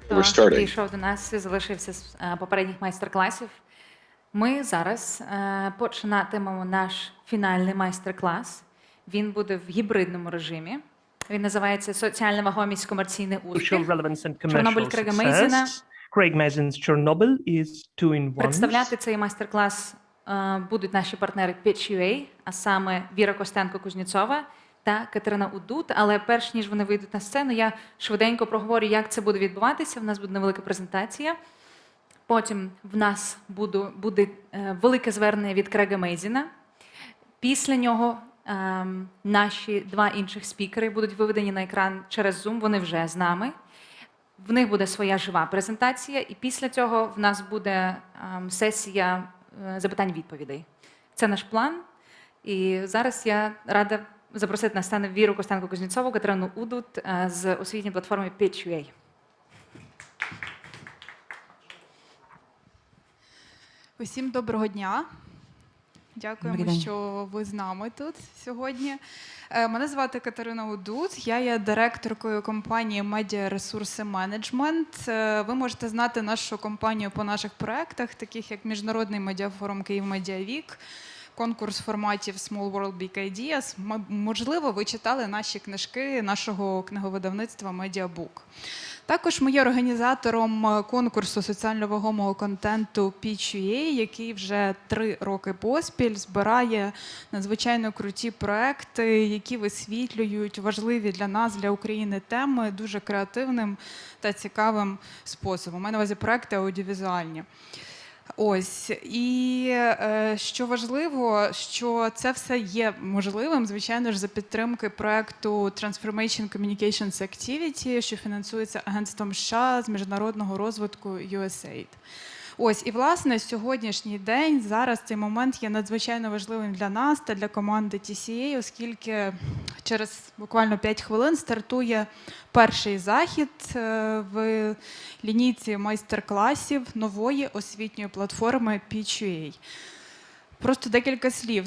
хто прийшов до нас і залишився з попередніх майстер-класів. Ми зараз починатимемо наш фінальний майстер-клас. Він буде в гібридному режимі. Він називається «Соціальна вагомість, комерційний успіх». Чорнобль Крейга Мейзіна. Крейг Мейзін's Чорнобиль is two in one. Представляти цей майстер-клас будуть наші партнери Pitch.ua, а саме Віра Костенко-Кузнєцова та Катерина Удут. Але перш ніж вони вийдуть на сцену, я швиденько проговорю, як це буде відбуватися. В нас буде невелика презентація. Потім в нас буде велике звернення від Крейга Мейзіна. Після нього наші два інших спікери будуть виведені на екран через Zoom, вони вже з нами. В них буде своя жива презентація, і після цього в нас буде сесія запитань-відповідей. Це наш план. І зараз я рада запросити на сцену Віру Костенко-Кузнєцову, Катерину Удут з освітньої платформи Pitch.ua. Усім доброго дня. Дякуємо, що ви з нами тут сьогодні. Мене звати Катерина Удут, я є директоркою компанії Media Resource Management. Ви можете знати нашу компанію по наших проєктах, таких як Міжнародний медіафорум Київ Медіавік, конкурс форматів Small World Big Ideas. Можливо, ви читали наші книжки нашого книговидавництва Mediabook. Також ми є організатором конкурсу соціально вагомого контенту Pitch.ua, який вже 3 роки поспіль збирає надзвичайно круті проекти, які висвітлюють важливі для нас, для України теми дуже креативним та цікавим способом. У мене на увазі проекти аудіовізуальні. Ось. І що важливо, що це все є можливим, звичайно ж, за підтримки проекту Transformation Communications Activity, що фінансується Агентством США з міжнародного розвитку USAID. Ось, і, власне, сьогоднішній день, зараз цей момент є надзвичайно важливим для нас та для команди TCA, оскільки через буквально 5 хвилин стартує перший захід в лінійці майстер-класів нової освітньої платформи Pitch.ua. Просто декілька слів.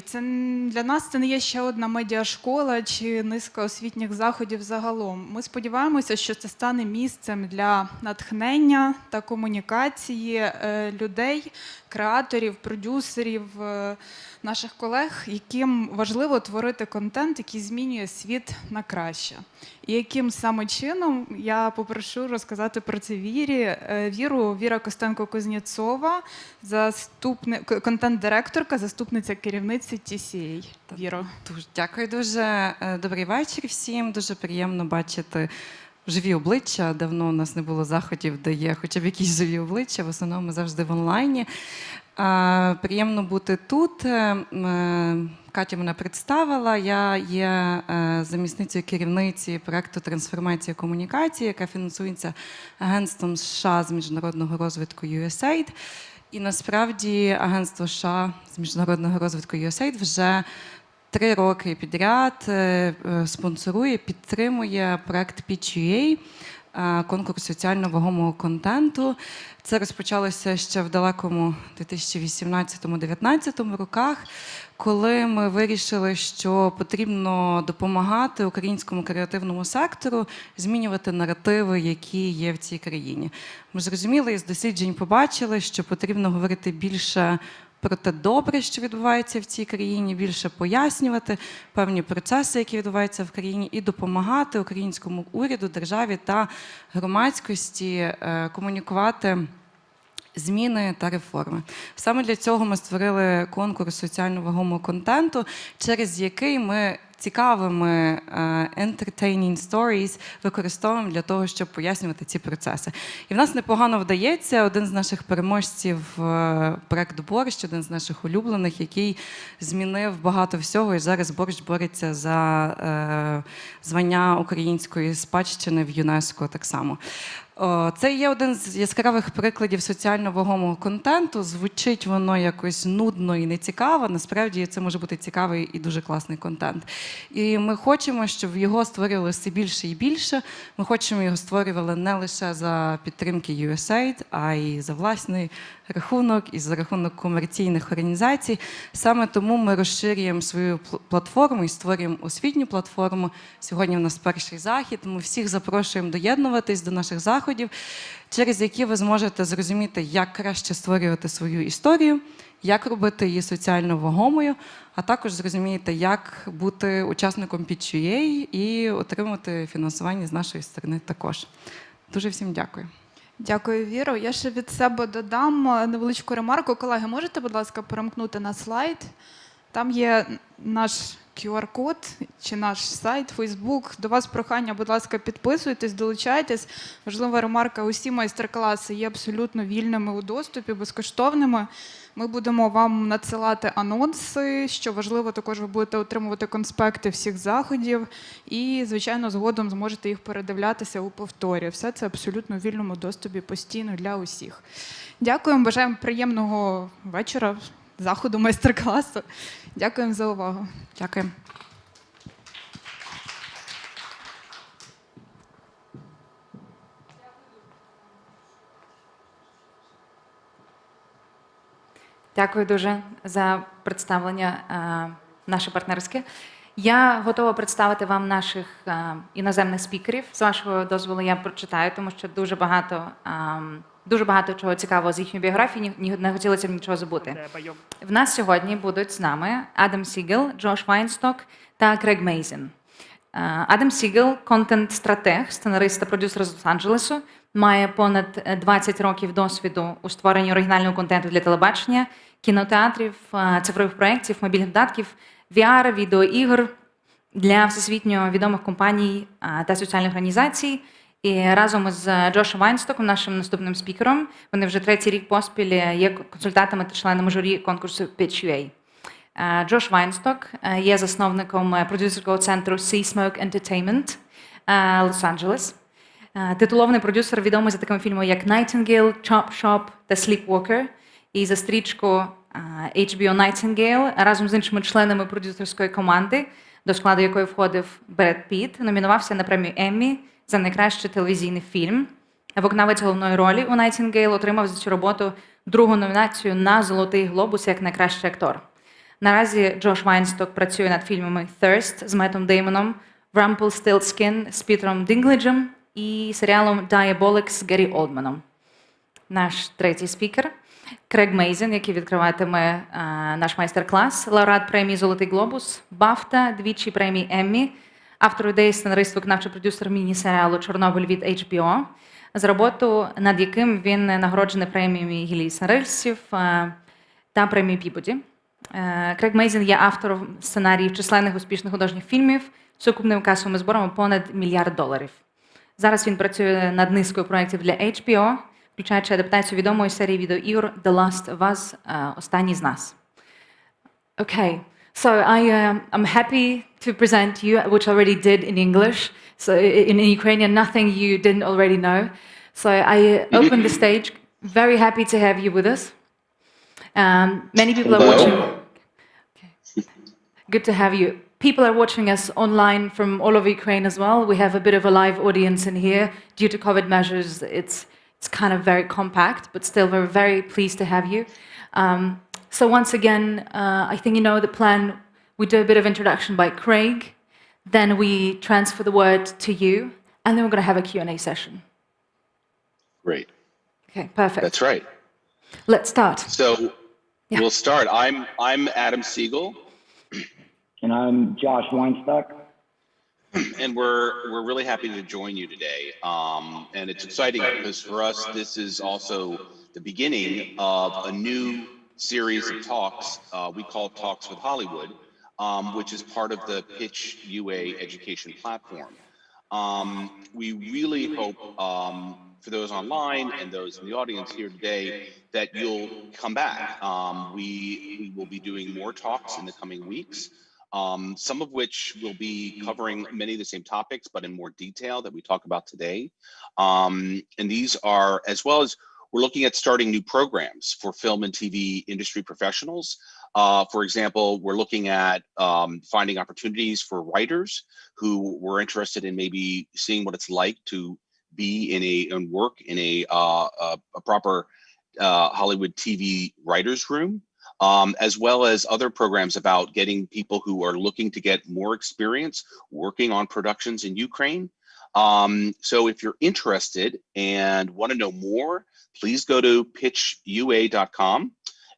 Для нас це не є ще одна медіашкола чи низка освітніх заходів загалом. Ми сподіваємося, що це стане місцем для натхнення та комунікації людей, креаторів, продюсерів, наших колег, яким важливо творити контент, який змінює світ на краще. І яким саме чином, я попрошу розказати про це Віра Костенко-Кузнєцова, контент-директорка, заступниця керівниці TCA. Віро. Дякую дуже. Добрий вечір всім. Дуже приємно бачити живі обличчя. Давно у нас не було заходів, де є хоча б якісь живі обличчя. В основному ми завжди в онлайні. Приємно бути тут. Катя мене представила. Я є замісницею керівниці проєкту «Трансформація комунікації», яка фінансується Агентством США з міжнародного розвитку USAID. І насправді Агентство США з міжнародного розвитку USAID вже 3 роки підряд спонсорує, підтримує проєкт Pitch.ua, конкурс соціально вагомого контенту. Це розпочалося ще в далекому 2018-2019 роках, коли ми вирішили, що потрібно допомагати українському креативному сектору змінювати наративи, які є в цій країні. Ми зрозуміли і з досліджень побачили, що потрібно говорити більше про те добре, що відбувається в цій країні, більше пояснювати певні процеси, які відбуваються в країні, і допомагати українському уряду, державі та громадськості комунікувати зміни та реформи. Саме для цього ми створили конкурс соціально вагомого контенту, через який ми цікавими entertaining stories використовуємо для того, щоб пояснювати ці процеси. І в нас непогано вдається. Один з наших переможців проєкт «Борщ», один з наших улюблених, який змінив багато всього, і зараз «Борщ» бореться за звання української спадщини в ЮНЕСКО так само. Це є один з яскравих прикладів соціально вагомого контенту. Звучить воно якось нудно і нецікаво. Насправді це може бути цікавий і дуже класний контент. І ми хочемо, щоб його створювали все більше і більше. Ми хочемо його створювали не лише за підтримки USAID, а й за власний рахунок і за рахунок комерційних організацій. Саме тому ми розширюємо свою платформу і створюємо освітню платформу. Сьогодні у нас перший захід. Ми всіх запрошуємо доєднуватись до наших заходів. заходів, через які ви зможете зрозуміти, як краще створювати свою історію, як робити її соціально вагомою, а також зрозумієте, як бути учасником Pitch.ua і отримати фінансування з нашої сторони також. Дуже всім дякую. Дякую, Віро. Я ще від себе додам невеличку ремарку. Колеги, можете, будь ласка, перемкнути на слайд? Там є наш QR-код чи наш сайт, Facebook. До вас прохання, будь ласка, підписуйтесь, долучайтесь. Важлива ремарка, усі майстер-класи є абсолютно вільними у доступі, безкоштовними. Ми будемо вам надсилати анонси, що важливо, також ви будете отримувати конспекти всіх заходів і, звичайно, згодом зможете їх передивлятися у повторі. Все це абсолютно в вільному доступі постійно для усіх. Дякуємо, бажаємо приємного вечора, заходу, майстер-класу. Дякуємо за увагу. Дякую. Дякую дуже за представлення наше партнерське. Я готова представити вам наших іноземних спікерів. З вашого дозволу я прочитаю, тому що дуже багато чого цікавого з їхньої біографії, не хотілося б нічого забути. В нас сьогодні будуть з нами Адам Сігел, Джош Вайнсток та Крейг Мейзін. Адам Сігел – контент-стратег, сценарист та продюсер з Лос-Анджелесу, має понад 20 років досвіду у створенні оригінального контенту для телебачення, кінотеатрів, цифрових проєктів, мобільних додатків, VR, відеоігр для всесвітньо відомих компаній та соціальних організацій. І разом із Джошем Вайнстоком, нашим наступним спікером, вони вже третій рік поспіль є консультантами та членами журі конкурсу Pitch.ua. Джош Вайнсток є засновником продюсерського центру Sea Smoke Entertainment Лос-Анджелес. Титулований продюсер, відомий за такими фільмами, як Nightingale, Chop Shop та Sleepwalker. І за стрічку HBO Nightingale разом з іншими членами продюсерської команди, до складу якої входив Бред Піт, номінувався на премію Еммі за найкращий телевізійний фільм. Виконавець головної ролі у Nightingale отримав за цю роботу другу номінацію на «Золотий Глобус» як найкращий актор. Наразі Джош Вайнсток працює над фільмами «Thirst» з Меттом Деймоном, «Rumpelstiltskin» з Пітером Дінкледжем і серіалом «Diabolic» з Гері Олдманом. Наш третій спікер – Крейг Мейзін, який відкриватиме наш майстер-клас, лауреат премії «Золотий Глобус», BAFTA, двічі премії Еммі, автор ідеї, сценарист, виконавчий продюсер мінісеріалу «Чорнобиль» від HBO, за роботу над яким він нагороджений преміями гілії сценаристів та премії Пібоді. Крейг Мейзін є автором сценаріїв численних успішних художніх фільмів з сукупними касовими зборами понад $1 мільярд. Зараз він працює над низкою проєктів для HBO, включаючи адаптацію відомої серії відеоігр «The Last of Us» «Останній з нас». Okay, so I'm happy to present you, which I already did in English, so in Ukrainian, nothing you didn't already know. So I open the stage, very happy to have you with us. Many people are watching. Okay. Good to have you. People are watching us online from all over Ukraine as well. We have a bit of a live audience in here. Due to COVID measures, it's kind of very compact, but still we're very pleased to have you. So once again, I think you know the plan. We do a bit of introduction by Craig, then we transfer the word to you, and then we're going to have a Q&A session. Great. Okay, perfect. That's right. Let's start. So we'll start. I'm Adam Siegel. And I'm Josh Weinstock. And we're really happy to join you today. And it's exciting because for us, this is also the beginning of a new series of talks we call Talks with Hollywood, which is part of the Pitch.ua education platform. We really hope for those online and those in the audience here today that you'll come back. We will be doing more talks in the coming weeks. Some of which will be covering many of the same topics, but in more detail that we talk about today. And these are, as well as we're looking at starting new programs for film and TV industry professionals. For example, we're looking at finding opportunities for writers who were interested in maybe seeing what it's like to be and work in a proper Hollywood TV writers room. As well as other programs about getting people who are looking to get more experience working on productions in Ukraine, So if you're interested and want to know more, please go to pitchua.com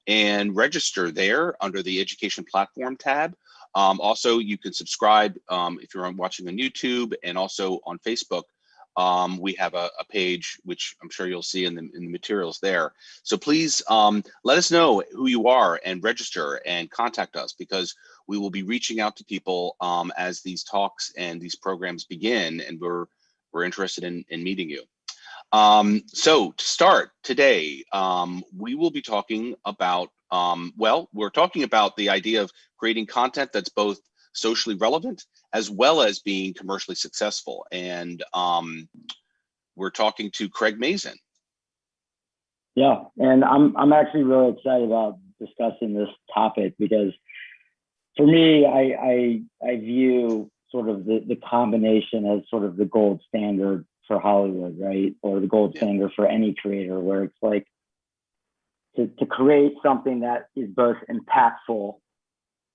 and register there under the education platform tab. Also, you can subscribe if you're watching on YouTube, and also on Facebook. We have a page, which I'm sure you'll see in the materials there. So please let us know who you are and register and contact us, because we will be reaching out to people as these talks and these programs begin, and we're interested in meeting you. So to start today, we will be talking about, we're talking about the idea of creating content that's both socially relevant as well as being commercially successful. And we're talking to Craiג Meyzín. Yeah, and I'm actually really excited about discussing this topic, because for me, I view sort of the combination as sort of the gold standard for Hollywood, right? Or the gold standard for any creator, where it's like to create something that is both impactful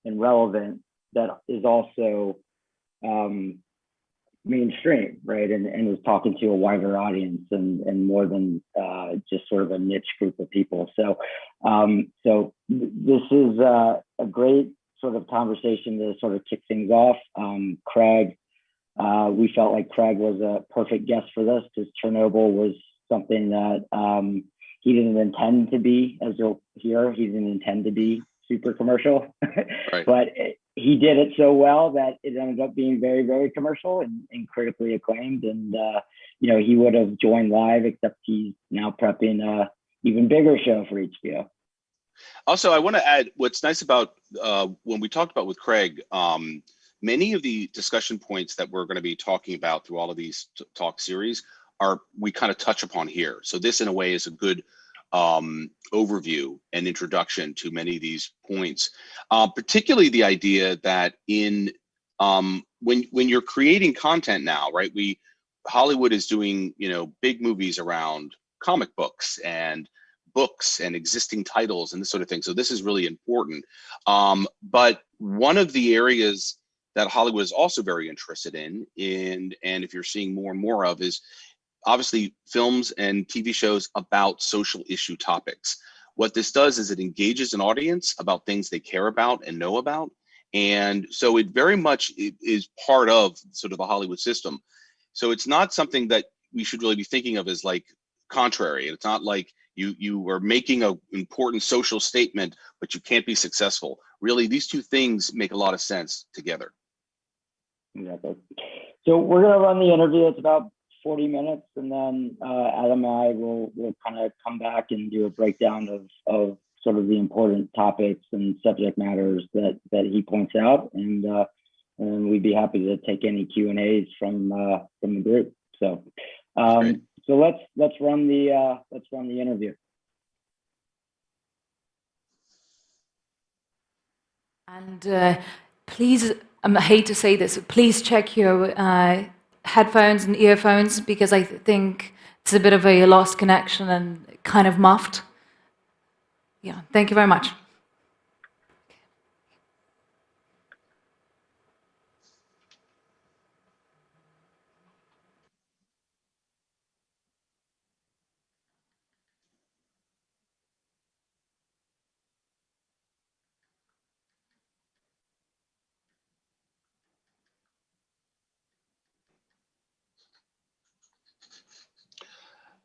and relevant, that is also mainstream, right? And is talking to a wider audience and more than just sort of a niche group of people. So this is a great sort of conversation to sort of kick things off. Craiג, we felt like Craig was a perfect guest for this, because Chernobyl was something that he didn't intend to be, as you'll hear, he didn't intend to be super commercial, right. But he did it so well that it ended up being very, very commercial and critically acclaimed. And, you know, he would have joined live, except he's now prepping a even bigger show for HBO. Also, I want to add, what's nice about when we talked about with Craig, many of the discussion points that we're going to be talking about through all of these talk series we kind of touch upon here. So this, in a way, is a good overview and introduction to many of these points, particularly the idea that when you're creating content now, right? Hollywood is doing, you know, big movies around comic books and existing titles and this sort of thing. So this is really important. But one of the areas that Hollywood is also very interested in, and if you're seeing more and more of, is obviously films and TV shows about social issue topics. What this does is it engages an audience about things they care about and know about. And so it very much is part of sort of the Hollywood system. So it's not something that we should really be thinking of as like contrary. It's not like you are making an important social statement, but you can't be successful. Really, these two things make a lot of sense together. Exactly. So we're going to run the interview. It's about 40 minutes, and then Adam and I will kind of come back and do a breakdown of sort of the important topics and subject matters that he points out, and we'd be happy to take any Q&As from the group. So so let's run the interview. And please, I hate to say this, please check your headphones and earphones, because I think it's a bit of a lost connection and kind of muffed. Yeah, thank you very much.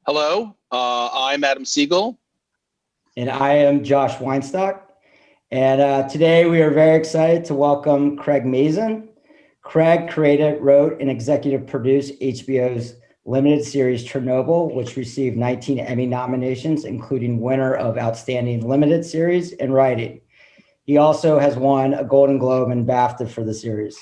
Hello, I'm Adam Siegel. And I am Josh Weinstock. And today we are very excited to welcome Craiג Meyzín. Craig created, wrote, and executive produced HBO's limited series Chernobyl, which received 19 Emmy nominations, including winner of Outstanding Limited Series and Writing. He also has won a Golden Globe and BAFTA for the series.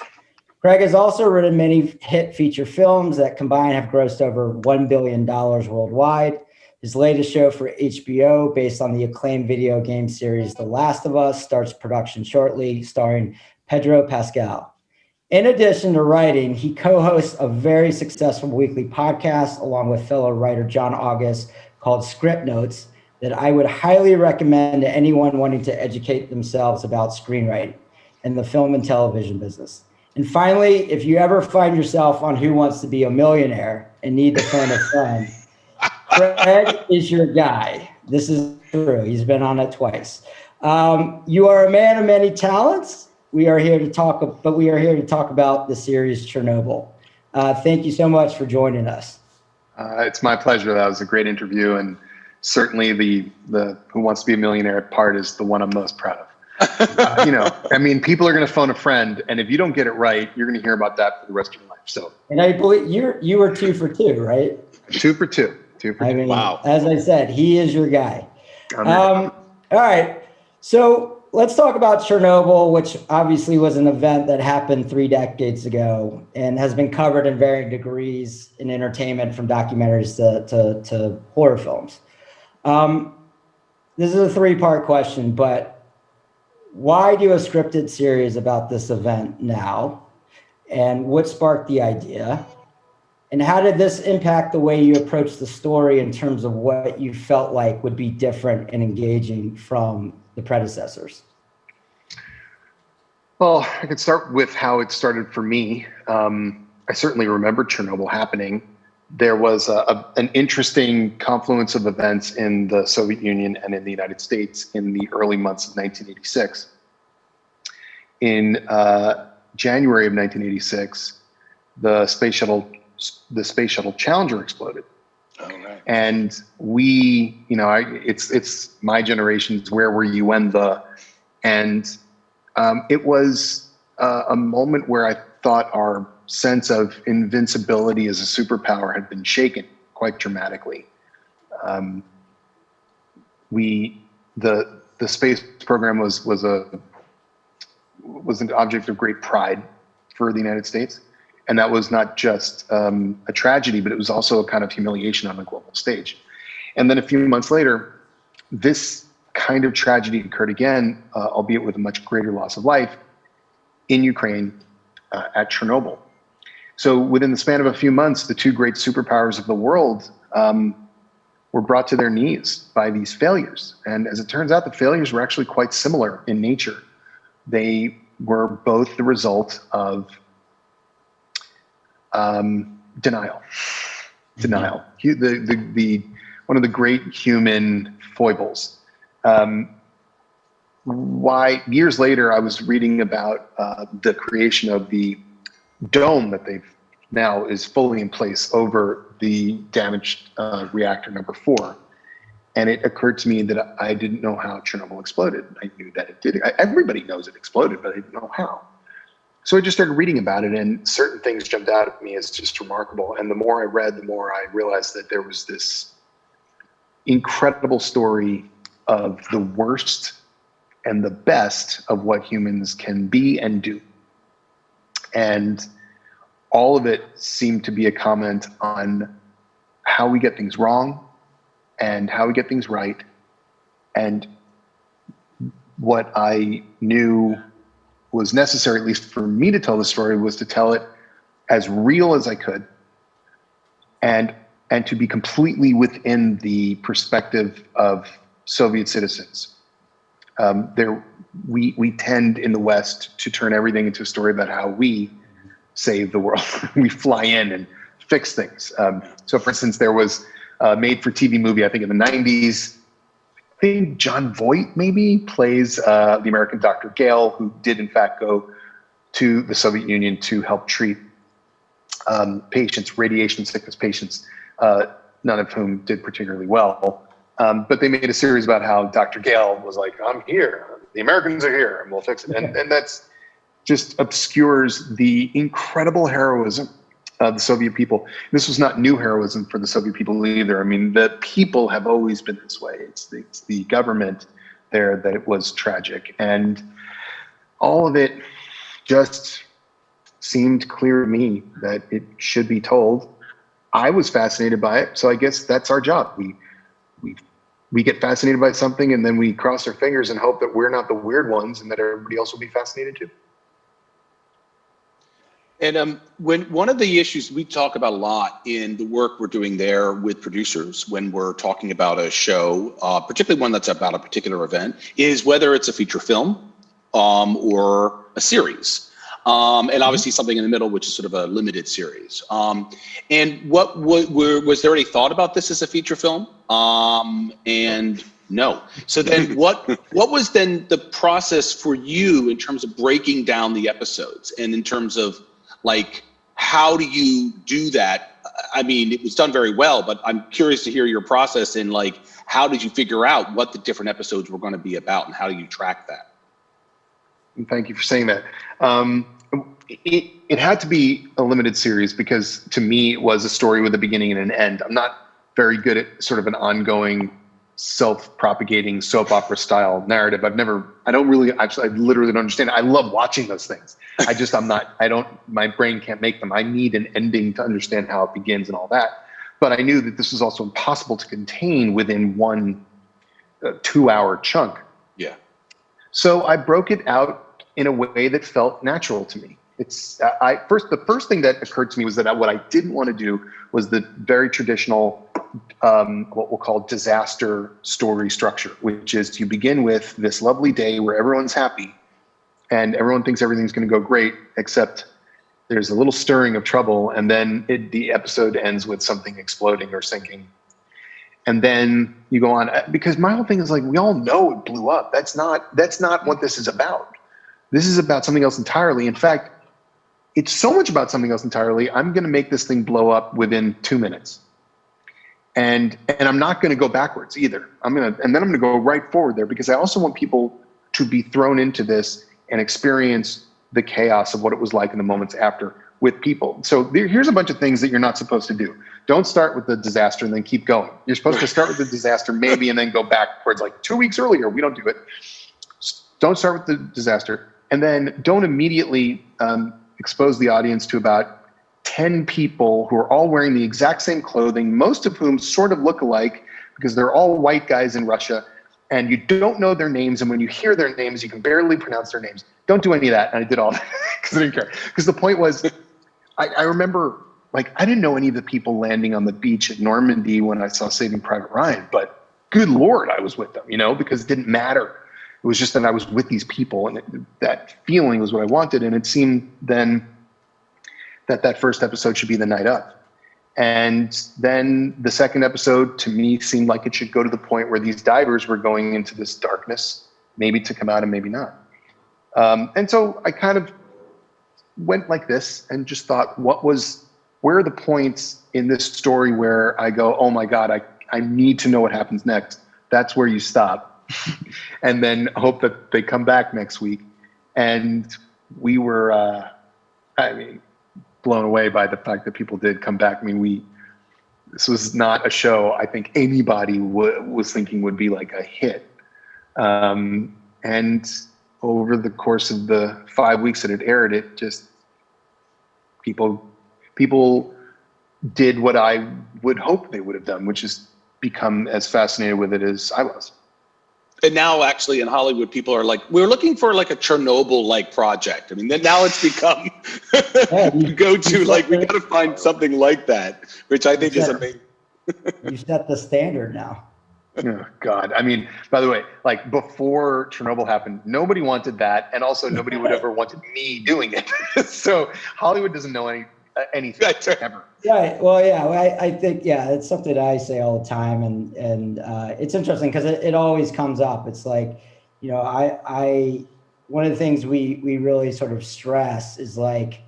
Craig has also written many hit feature films that combined have grossed over $1 billion worldwide. His latest show for HBO, based on the acclaimed video game series The Last of Us, starts production shortly, starring Pedro Pascal. In addition to writing, he co-hosts a very successful weekly podcast along with fellow writer John August called Script Notes that I would highly recommend to anyone wanting to educate themselves about screenwriting and the film and television business. And finally, if you ever find yourself on Who Wants to Be a Millionaire and need to phone a friend, Craig is your guy. This is true. He's been on it twice. You are a man of many talents. We are here to talk about the series Chernobyl. Thank you so much for joining us. It's my pleasure. That was a great interview, and certainly the Who Wants to Be a Millionaire part is the one I'm most proud of. I mean, people are going to phone a friend, and if you don't get it right, you're going to hear about that for the rest of your life. So, and I believe you were 2 for 2, right? 2 for 2. 2 for 2. I mean, wow. As I said, he is your guy. All right, so let's talk about Chernobyl, which obviously was an event that happened 3 decades ago and has been covered in varying degrees in entertainment, from documentaries to horror films. This is a 3-part question, but why do a scripted series about this event now? And what sparked the idea? And how did this impact the way you approach the story in terms of what you felt like would be different and engaging from the predecessors? Well, I could start with how it started for me. I certainly remember Chernobyl happening. There was an interesting confluence of events in the Soviet Union and in the United States in the early months of 1986. In January of 1986, the space shuttle Challenger exploded. Oh, right. And we, it's my generation's Where Were You When the, and it was a moment where I thought our sense of invincibility as a superpower had been shaken quite dramatically. The space program was an object of great pride for the United States, and that was not just a tragedy, but it was also a kind of humiliation on the global stage. And then a few months later, this kind of tragedy occurred again, albeit with a much greater loss of life, in Ukraine at Chernobyl. So within the span of a few months, the 2 great superpowers of the world were brought to their knees by these failures. And as it turns out, the failures were actually quite similar in nature. They were both the result of denial. Denial. One of the great human foibles. Years later, I was reading about the creation of the dome that they've now is fully in place over the damaged reactor number 4. And it occurred to me that I didn't know how Chernobyl exploded. I knew that it did. Everybody knows it exploded, but I didn't know how. So I just started reading about it, and certain things jumped out at me as just remarkable. And the more I read, the more I realized that there was this incredible story of the worst and the best of what humans can be and do. And all of it seemed to be a comment on how we get things wrong and how we get things right. And what I knew was necessary, at least for me to tell the story, was to tell it as real as I could, and to be completely within the perspective of Soviet citizens. We tend in the West to turn everything into a story about how we save the world. We fly in and fix things. So for instance, there was a made-for-TV movie, I think in the 90s. I think John Voight maybe plays the American Dr. Gale, who did in fact go to the Soviet Union to help treat patients, radiation sickness patients, none of whom did particularly well. But they made a series about how Dr. Gale was like, I'm here, the Americans are here, and we'll fix it. And that's just obscures the incredible heroism of the Soviet people. This was not new heroism for the Soviet people either. I mean, the people have always been this way. It's the government there that it was tragic. And all of it just seemed clear to me that it should be told. I was fascinated by it, so I guess that's our job. We get fascinated by something, and then we cross our fingers and hope that we're not the weird ones and that everybody else will be fascinated too. And when one of the issues we talk about a lot in the work we're doing there with producers when we're talking about a show, particularly one that's about a particular event, is whether it's a feature film or a series. and obviously something in the middle, which is sort of a limited series. And what was there any thought about this as a feature film? And no. So then what was then the process for you in terms of breaking down the episodes and in terms of like, how do you do that? I mean, it was done very well, but I'm curious to hear your process in like, how did you figure out what the different episodes were going to be about and how do you track that? Thank you for saying that. It had to be a limited series because to me it was a story with a beginning and an end. I'm not very good at sort of an ongoing self-propagating soap opera style narrative. I literally don't understand it. I love watching those things. My brain can't make them. I need an ending to understand how it begins and all that. But I knew that this was also impossible to contain within one 2-hour chunk. Yeah. So I broke it out in a way that felt natural to me. The first thing that occurred to me was that what I didn't want to do was the very traditional, what we'll call disaster story structure, which is you begin with this lovely day where everyone's happy and everyone thinks everything's going to go great, except there's a little stirring of trouble, and then the episode ends with something exploding or sinking. And then you go on, because my whole thing is like, we all know it blew up. That's not what this is about. This is about something else entirely. In fact, it's so much about something else entirely. I'm going to make this thing blow up within 2 minutes. And I'm not going to go backwards either. And then I'm going to go right forward there because I also want people to be thrown into this and experience the chaos of what it was like in the moments after with people. So here's a bunch of things that you're not supposed to do. Don't start with the disaster and then keep going. You're supposed to start with the disaster maybe and then go back towards like 2 weeks earlier. We don't do it. Don't start with the disaster. And then don't immediately expose the audience to about 10 people who are all wearing the exact same clothing, most of whom sort of look alike because they're all white guys in Russia, and you don't know their names. And when you hear their names, you can barely pronounce their names. Don't do any of that. And I did all that because I didn't care. Because the point was, I remember, like, I didn't know any of the people landing on the beach at Normandy when I saw Saving Private Ryan, but good Lord, I was with them, because it didn't matter. It was just that I was with these people, and that feeling was what I wanted. And it seemed then that first episode should be the night of. And then the second episode, to me, seemed like it should go to the point where these divers were going into this darkness, maybe to come out and maybe not. And so I kind of went like this and just thought, where are the points in this story where I go, oh my God, I need to know what happens next. That's where you stop. And then hope that they come back next week. And we were, blown away by the fact that people did come back. This was not a show I think anybody was thinking would be like a hit. And over the course of the 5 weeks that it aired, it just, people did what I would hope they would have done, which is become as fascinated with it as I was. And now actually in Hollywood, people are like, we're looking for like a Chernobyl-like project. Then now it's become go-to, like we got to find something like that, which I think is amazing. You set the standard now. Oh God. By the way, like before Chernobyl happened, nobody wanted that. And also nobody would ever wanted me doing it. So Hollywood doesn't know anything ever. Right. Well, yeah, I think, it's something that I say all the time. And it's interesting because it always comes up. It's like, one of the things we really sort of stress is like,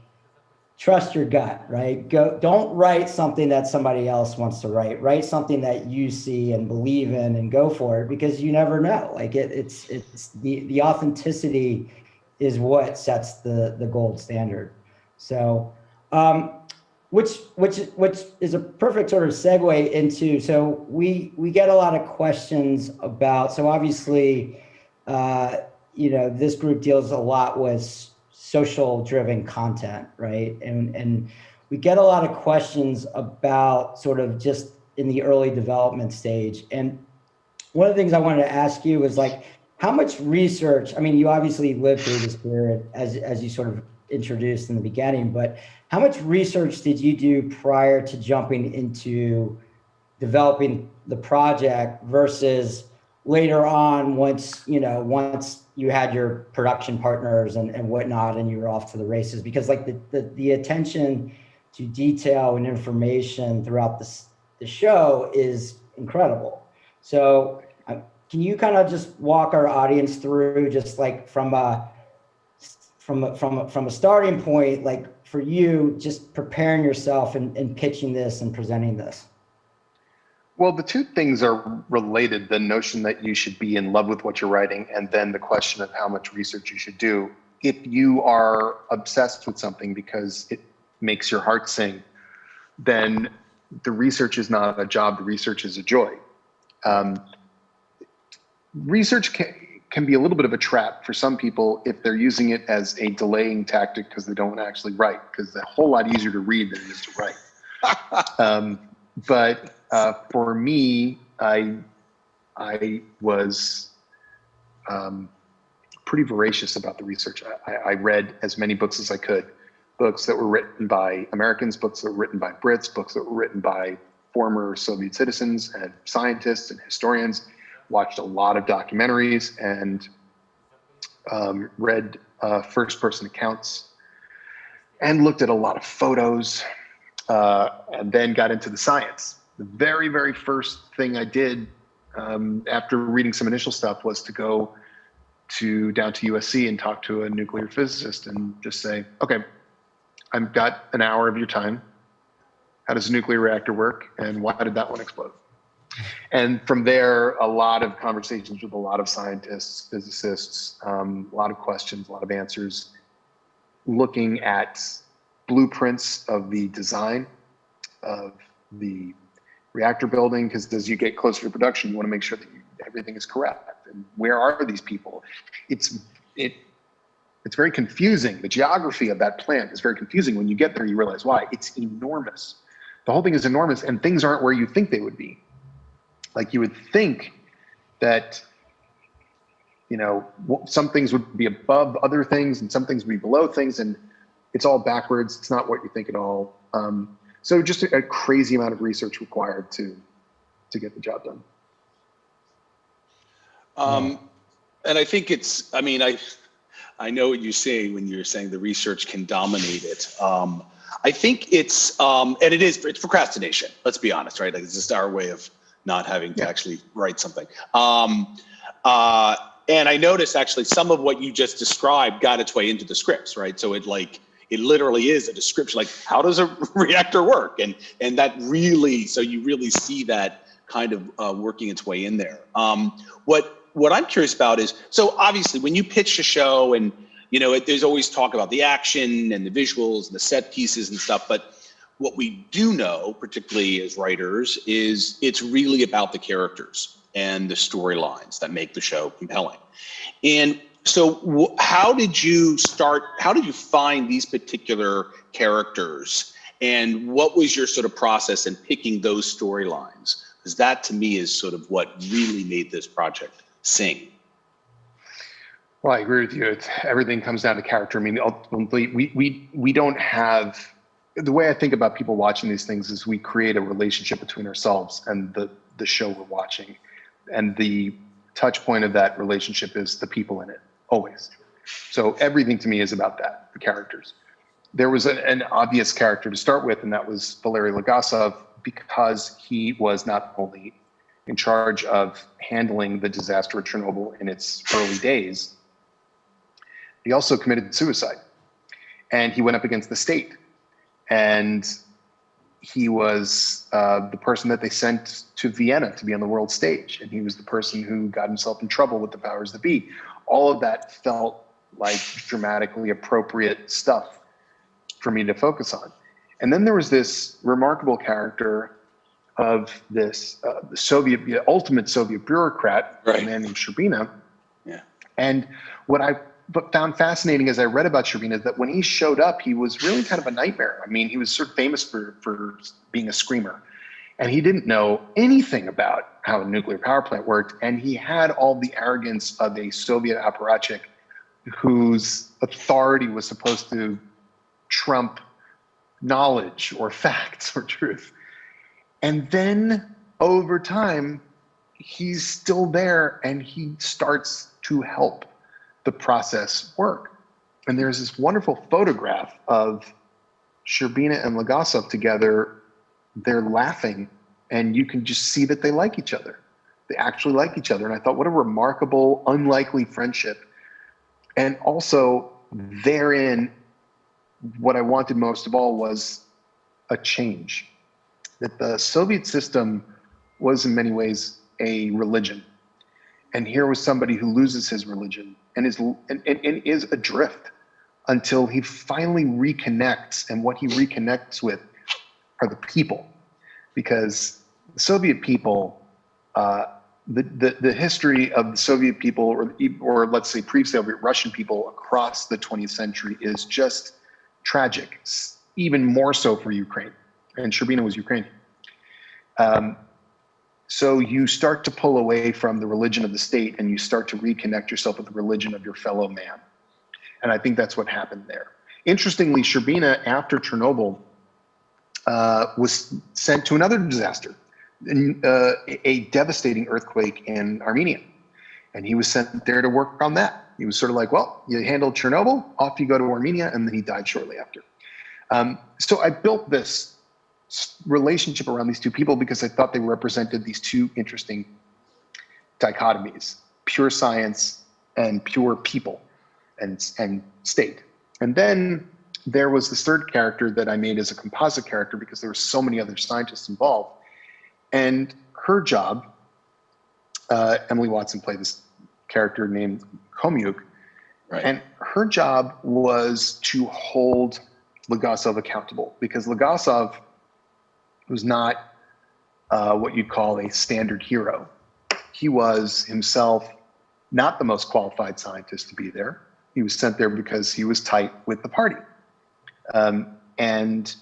trust your gut, right? Don't write something that somebody else wants to write. Write something that you see and believe in and go for it because you never know. Like it's the authenticity is what sets the gold standard. So, which is a perfect sort of segue into, so we get a lot of questions about, so obviously, this group deals a lot with social driven content, right? And we get a lot of questions about sort of just in the early development stage. And one of the things I wanted to ask you was like, how much research, you obviously lived through this period as you sort of introduced in the beginning, but how much research did you do prior to jumping into developing the project versus later on once you had your production partners and whatnot, and you were off to the races, because like the attention to detail and information throughout the show is incredible. So can you kind of just walk our audience through, just like from a starting point, like for you, just preparing yourself and pitching this and presenting this? Well, the two things are related: the notion that you should be in love with what you're writing, and then the question of how much research you should do. If you are obsessed with something because it makes your heart sing, then the research is not a job, the research is a joy. Research can be a little bit of a trap for some people if they're using it as a delaying tactic because they don't want to actually write, because it's a whole lot easier to read than it is to write. But for me, I was pretty voracious about the research. I read as many books as I could, books that were written by Americans, books that were written by Brits, books that were written by former Soviet citizens and scientists and historians, watched a lot of documentaries, and read first-person accounts, and looked at a lot of photos, and then got into the science. The very, very first thing I did after reading some initial stuff was to go down to USC and talk to a nuclear physicist and just say, okay, I've got an hour of your time. How does a nuclear reactor work? And why did that one explode? And from there, a lot of conversations with a lot of scientists, physicists, a lot of questions, a lot of answers, looking at blueprints of the design of the reactor building, because as you get closer to production, you want to make sure that everything is correct. And where are these people? It's very confusing. The geography of that plant is very confusing. When you get there, you realize why. It's enormous. The whole thing is enormous, and things aren't where you think they would be. Like, you would think that, you know, some things would be above other things and some things would be below things, and it's all backwards. It's not what you think at all. So just a crazy amount of research required to get the job done. And I think it's, I mean, I know what you say when you're saying the research can dominate it. I think it's, and it's procrastination. Let's be honest, right? Like, it's just our way of not having to actually write something. And I noticed actually some of what you just described got its way into the scripts, right? So it literally is a description, like, how does a reactor work? And that really, so you really see that kind of working its way in there. What I'm curious about is, so obviously when you pitch a show, and you know, there's always talk about the action and the visuals and the set pieces and stuff, but what we do know, particularly as writers, is it's really about the characters and the storylines that make the show compelling. And so how did you find these particular characters, and what was your sort of process in picking those storylines? Because that, to me, is sort of what really made this project sing. Well, I agree with you. Everything comes down to character. I mean, ultimately, we don't have, the way I think about people watching these things is we create a relationship between ourselves and the show we're watching. And the touch point of that relationship is the people in it, always. So everything to me is about that, the characters. There was an obvious character to start with, and that was Valery Legasov, because he was not only in charge of handling the disaster at Chernobyl in its early days, he also committed suicide. And he went up against the state. And he was the person that they sent to Vienna to be on the world stage. And he was the person who got himself in trouble with the powers that be. All of that felt like dramatically appropriate stuff for me to focus on. And then there was this remarkable character of this the ultimate Soviet bureaucrat, right, a man named Sherbina. Yeah. And what I found fascinating as I read about Sherbina is that when he showed up, he was really kind of a nightmare. I mean, he was sort of famous for being a screamer. And he didn't know anything about how a nuclear power plant worked. And he had all the arrogance of a Soviet apparatchik whose authority was supposed to trump knowledge or facts or truth. And then over time, he's still there and he starts to help the process work. And there's this wonderful photograph of Sherbina and Legasov together. They're laughing, and you can just see that they like each other. They actually like each other. And I thought, what a remarkable, unlikely friendship. And also therein, what I wanted most of all was a change. That the Soviet system was in many ways a religion. And here was somebody who loses his religion and is adrift until he finally reconnects. And what he reconnects with are the people. Because the Soviet people, the history of the Soviet people, or let's say pre-Soviet Russian people across the 20th century is just tragic, even more so for Ukraine. And Sherbina was Ukrainian. So you start to pull away from the religion of the state and you start to reconnect yourself with the religion of your fellow man. And I think that's what happened there. Interestingly, Sherbina, after Chernobyl, was sent to another disaster, a devastating earthquake in Armenia. And he was sent there to work on that. He was sort of like, well, you handled Chernobyl, off you go to Armenia, and then he died shortly after. So I built this relationship around these two people because I thought they represented these two interesting dichotomies, pure science and pure people and state. And then there was this third character that I made as a composite character because there were so many other scientists involved. And her job, Emily Watson played this character named Komyuk, right. And her job was to hold Legasov accountable because Legasov was not what you'd call a standard hero. He was himself not the most qualified scientist to be there. He was sent there because he was tight with the party. And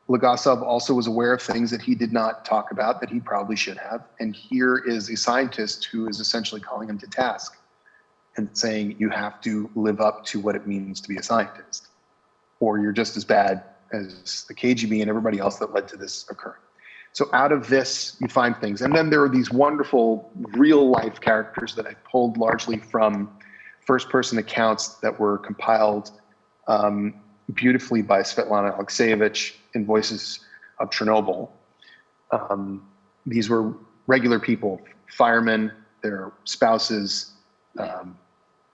Legasov also was aware of things that he did not talk about that he probably should have. And here is a scientist who is essentially calling him to task and saying, you have to live up to what it means to be a scientist, or you're just as bad as the KGB and everybody else that led to this occurring. So out of this, you find things. And then there are these wonderful real life characters that I pulled largely from first-person accounts that were compiled beautifully by Svetlana Alexievich in Voices of Chernobyl. These were regular people, firemen, their spouses,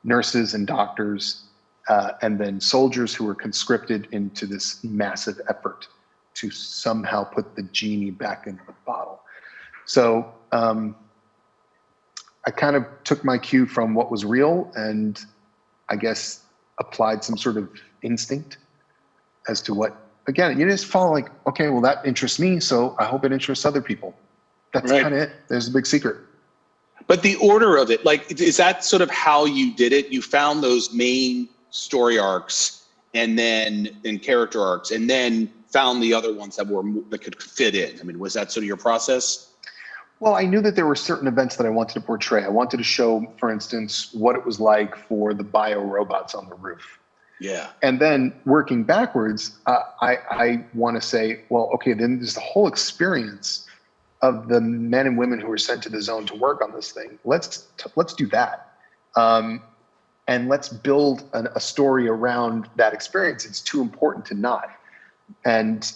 nurses and doctors, and then soldiers who were conscripted into this massive effort to somehow put the genie back into the bottle. So I kind of took my cue from what was real and I guess applied some sort of instinct as to what, again, you just follow like, okay, well that interests me, so I hope it interests other people. That's right. Kind of it. There's a big secret. But the order of it, like, is that sort of how you did it? You found those main story arcs and character arcs, and then found the other ones that could fit in. I mean, was that sort of your process? Well, I knew that there were certain events that I wanted to portray. I wanted to show, for instance, what it was like for the bio robots on the roof. Yeah. And then working backwards, I want to say, well, okay, then there's the whole experience of the men and women who were sent to the zone to work on this thing. Let's do that. And let's build a story around that experience. It's too important to not. And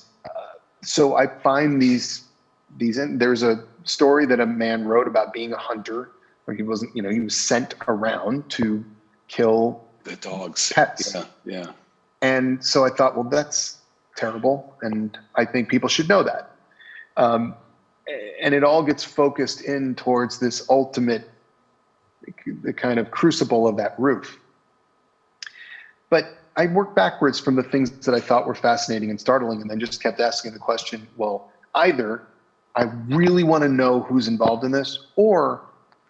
so I find these, there's a story that a man wrote about being a hunter, where he wasn't, he was sent around to kill the dogs, pets. Yeah. And so I thought, well, that's terrible. And I think people should know that. And it all gets focused in towards this ultimate, the kind of crucible of that roof. But I worked backwards from the things that I thought were fascinating and startling, and then just kept asking the question, well, either I really want to know who's involved in this, or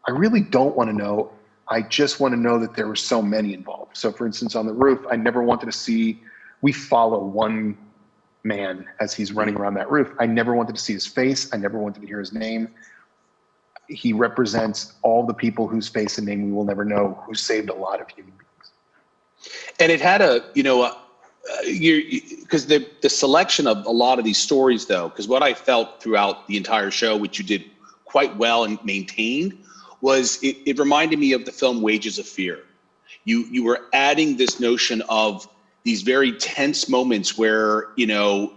I really don't want to know. I just want to know that there were so many involved. So for instance, on the roof, I never wanted to see, we follow one man as he's running around that roof. I never wanted to see his face. I never wanted to hear his name. He represents all the people whose face and name we will never know, who saved a lot of human beings. And it had because the selection of a lot of these stories, though, because what I felt throughout the entire show, which you did quite well and maintained, was it reminded me of the film Wages of Fear. you were adding this notion of these very tense moments where, you know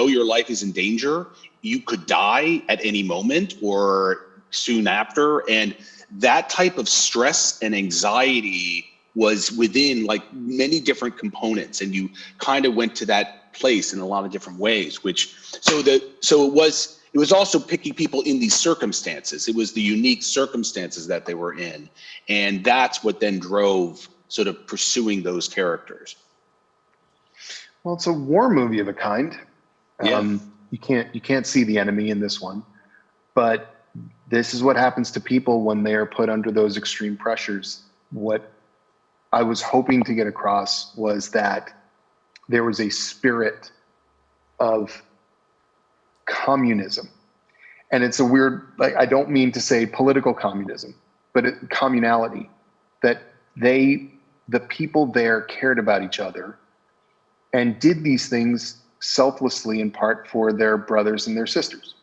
your life is in danger. You could die at any moment or soon after. And that type of stress and anxiety was within like many different components. And you kind of went to that place in a lot of different ways, so it was also picking people in these circumstances. It was the unique circumstances that they were in. And that's what then drove sort of pursuing those characters. Well, it's a war movie of a kind. Yeah. You can't see the enemy in this one, but this is what happens to people when they are put under those extreme pressures. What I was hoping to get across was that there was a spirit of communism. And it's a weird, like, I don't mean to say political communism, but communality, that the people there cared about each other and did these things selflessly, in part for their brothers and their sisters.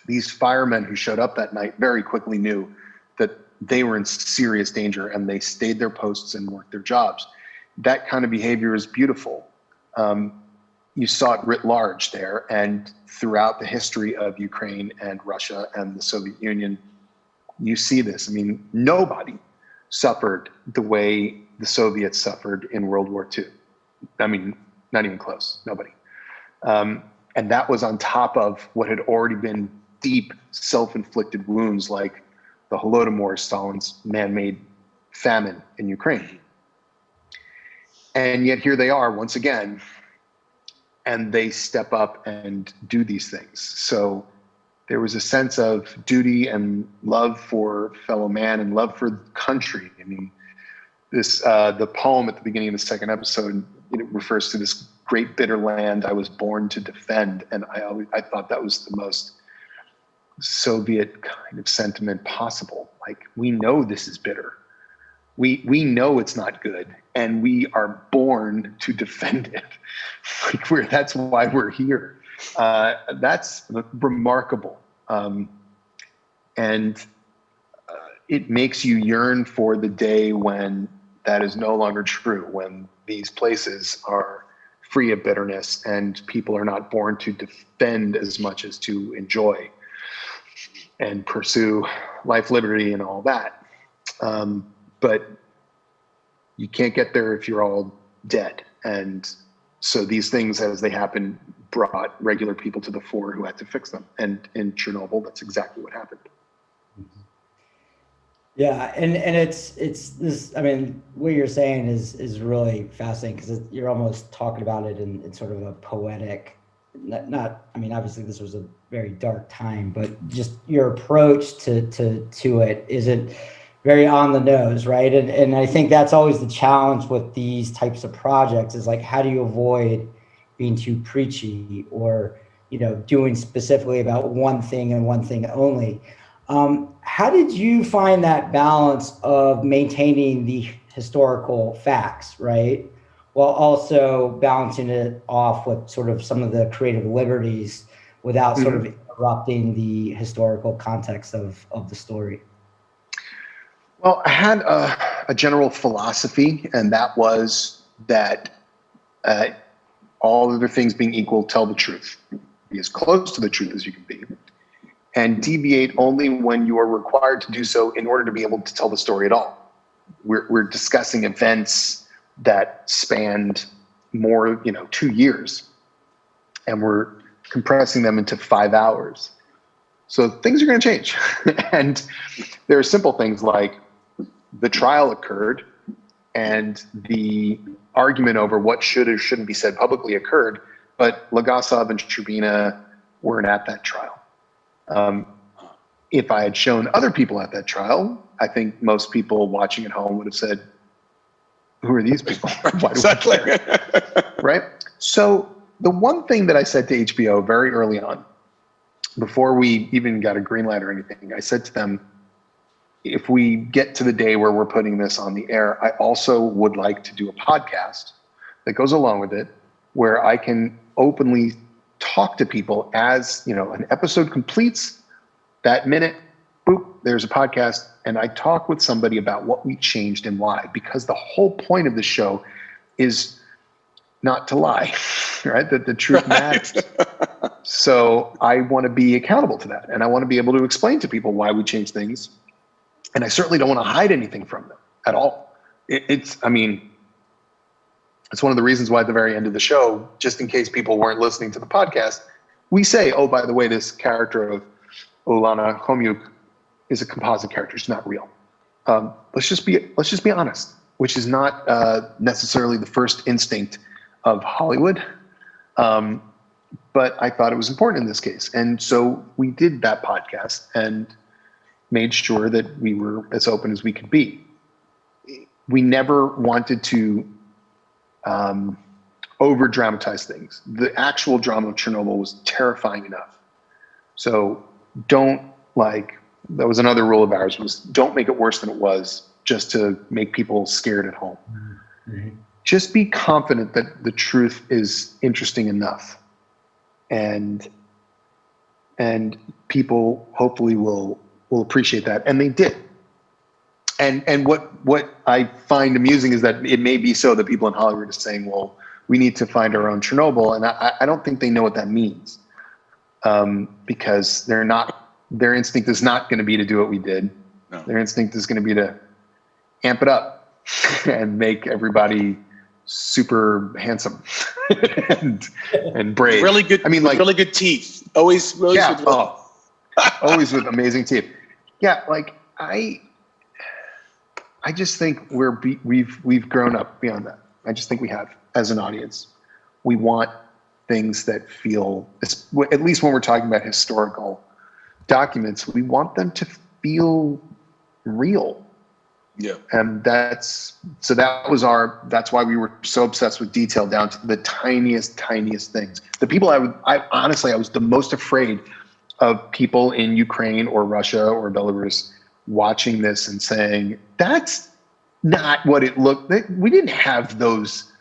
These firemen who showed up that night very quickly knew that they were in serious danger, and they stayed their posts and worked their jobs. That kind of behavior is beautiful. You saw it writ large there, and throughout the history of Ukraine and Russia and the Soviet Union, you see this. I mean, nobody suffered the way the Soviets suffered in World War II. I mean, not even close, nobody. And that was on top of what had already been deep self-inflicted wounds, like the Holodomor, Stalin's man-made famine in Ukraine. And yet here they are once again, and they step up and do these things. So there was a sense of duty and love for fellow man and love for country. I mean, this the poem at the beginning of the second episode, it refers to this great bitter land I was born to defend. And I thought that was the most Soviet kind of sentiment possible. Like, we know this is bitter. We know it's not good, and we are born to defend it. Like, that's why we're here. That's remarkable. And it makes you yearn for the day when that is no longer true, when these places are free of bitterness and people are not born to defend as much as to enjoy and pursue life, liberty, and all that. But you can't get there if you're all dead. And so these things, as they happen, brought regular people to the fore who had to fix them. And in Chernobyl, that's exactly what happened. Yeah, and it's this. I mean, what you're saying is really fascinating, because you're almost talking about it in sort of a poetic. Not. I mean, obviously this was a very dark time, but just your approach to it isn't very on the nose, right? And I think that's always the challenge with these types of projects, is like, how do you avoid being too preachy, or doing specifically about one thing and one thing only. How did you find that balance of maintaining the historical facts, right, while also balancing it off with sort of some of the creative liberties without sort of interrupting the historical context of the story? Well, I had a general philosophy, and that was that all other things being equal, tell the truth. Be as close to the truth as you can be, and deviate only when you are required to do so in order to be able to tell the story at all. We're discussing events that spanned more, 2 years, and we're compressing them into 5 hours. So things are going to change. And there are simple things like the trial occurred, and the argument over what should or shouldn't be said publicly occurred, but Legasov and Sherbina weren't at that trial. If I had shown other people at that trial, I think most people watching at home would have said, who are these people? Why do I care? Right? So the one thing that I said to HBO very early on, before we even got a green light or anything, I said to them, if we get to the day where we're putting this on the air, I also would like to do a podcast that goes along with it, where I can openly talk to people as, an episode completes. That minute, boop, there's a podcast, and I talk with somebody about what we changed and why, because the whole point of the show is not to lie, right? That the truth matters. So I want to be accountable to that. And I want to be able to explain to people why we change things. And I certainly don't want to hide anything from them at all. It's one of the reasons why at the very end of the show, just in case people weren't listening to the podcast, we say, oh, by the way, this character of Olana Homyuk is a composite character. It's not real. Let's just be honest, which is not necessarily the first instinct of Hollywood. But I thought it was important in this case. And so we did that podcast and made sure that we were as open as we could be. We never wanted to over dramatize things. The actual drama of Chernobyl was terrifying enough. So that was another rule of ours, was don't make it worse than it was just to make people scared at home. Mm-hmm. Just be confident that the truth is interesting enough, and people hopefully will appreciate that. And they did. And what I find amusing is that it may be so that people in Hollywood are saying, well, we need to find our own Chernobyl. And I don't think they know what that means, because their instinct is not going to be to do what we did. No. Their instinct is going to be to amp it up and make everybody super handsome and brave. Really good. I mean, like really good teeth. Always with amazing teeth. Yeah, like I just think we've grown up beyond that. I just think we have, as an audience. We want things that feel, at least when we're talking about historical documents, we want them to feel real. Yeah. And that's why we were so obsessed with detail down to the tiniest things. The people I honestly was the most afraid of people in Ukraine or Russia or Belarus watching this and saying, that's not what it looked like. We didn't have those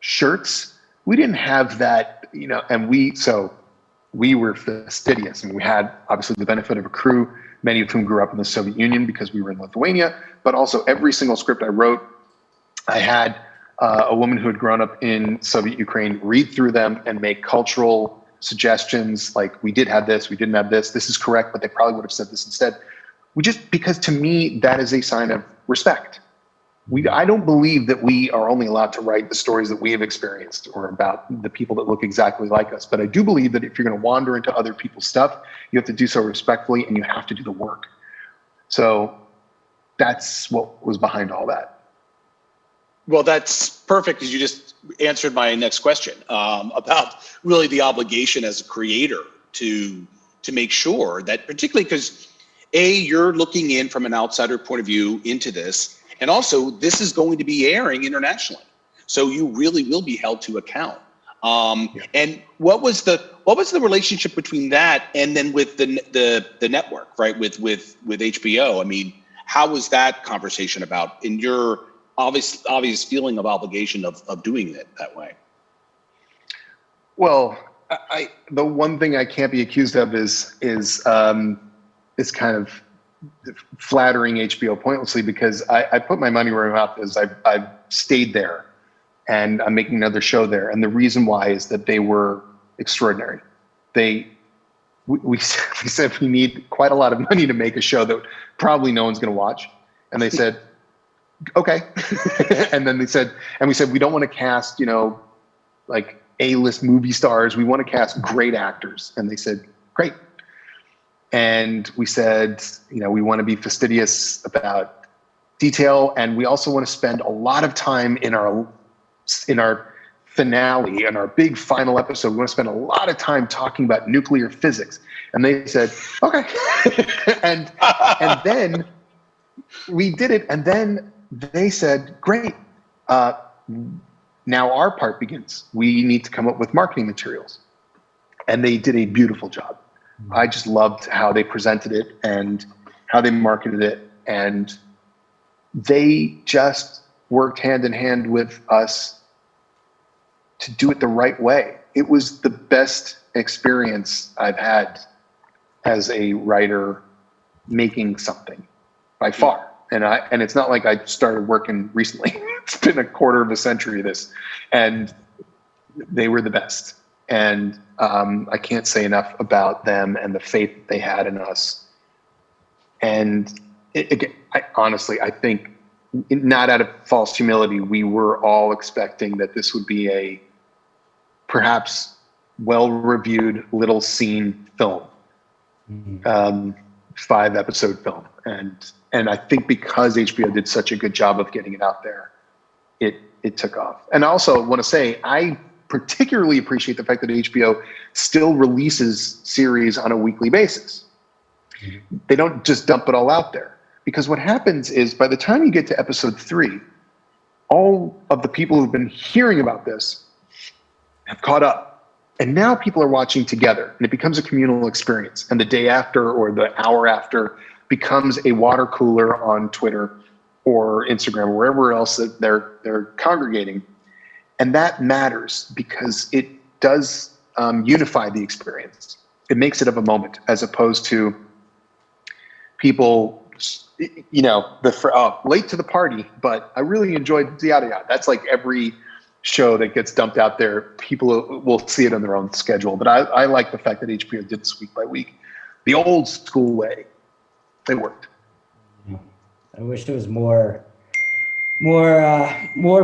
shirts. We didn't have that, and we were fastidious, and we had obviously the benefit of a crew, many of whom grew up in the Soviet Union because we were in Lithuania, but also every single script I wrote, I had a woman who had grown up in Soviet Ukraine read through them and make cultural suggestions, like, we did have this, we didn't have this is correct, but they probably would have said this instead. Because to me, that is a sign of respect. I don't believe that we are only allowed to write the stories that we have experienced or about the people that look exactly like us. But I do believe that if you're going to wander into other people's stuff, you have to do so respectfully and you have to do the work. So that's what was behind all that. Well, that's perfect, because you just answered my next question about really the obligation as a creator to make sure that, particularly because you're looking in from an outsider point of view into this. And also, this is going to be airing internationally, so you really will be held to account. And what was the relationship between that and then with the network, right? With HBO. I mean, how was that conversation about, in your obvious feeling of obligation of doing it that way? Well, the one thing I can't be accused of is kind of flattering HBO pointlessly, because I put my money where my mouth is. I've stayed there, and I'm making another show there. And the reason why is that they were extraordinary. We said we need quite a lot of money to make a show that probably no one's going to watch, and they said, okay. And then we said, we don't want to cast, like A-list movie stars. We want to cast great actors. And they said, great. And we said, we want to be fastidious about detail, and we also want to spend a lot of time in our finale, in our big final episode. We want to spend a lot of time talking about nuclear physics. And they said, okay. and then we did it, and then they said, great. Now our part begins. We need to come up with marketing materials, and they did a beautiful job. I just loved how they presented it and how they marketed it. And they just worked hand in hand with us to do it the right way. It was the best experience I've had as a writer making something by far. And it's not like I started working recently. It's been a quarter of a century of this, and they were the best. And I can't say enough about them and the faith that they had in us. And honestly, I think, not out of false humility, we were all expecting that this would be a perhaps well-reviewed, little-seen film, 5-episode film. And I think because HBO did such a good job of getting it out there, it took off. And I also want to say, I particularly appreciate the fact that HBO still releases series on a weekly basis. They don't just dump it all out there. Because what happens is, by the time you get to episode 3, all of the people who've been hearing about this have caught up. And now people are watching together, and it becomes a communal experience. And the day after or the hour after becomes a water cooler on Twitter or Instagram or wherever else that they're congregating. And that matters because it does unify the experience. It makes it of a moment, as opposed to people, late to the party, but I really enjoyed yada yada. That's like every show that gets dumped out there. People will see it on their own schedule. But I like the fact that HBO did this week by week. The old school way, they worked. I wish there was more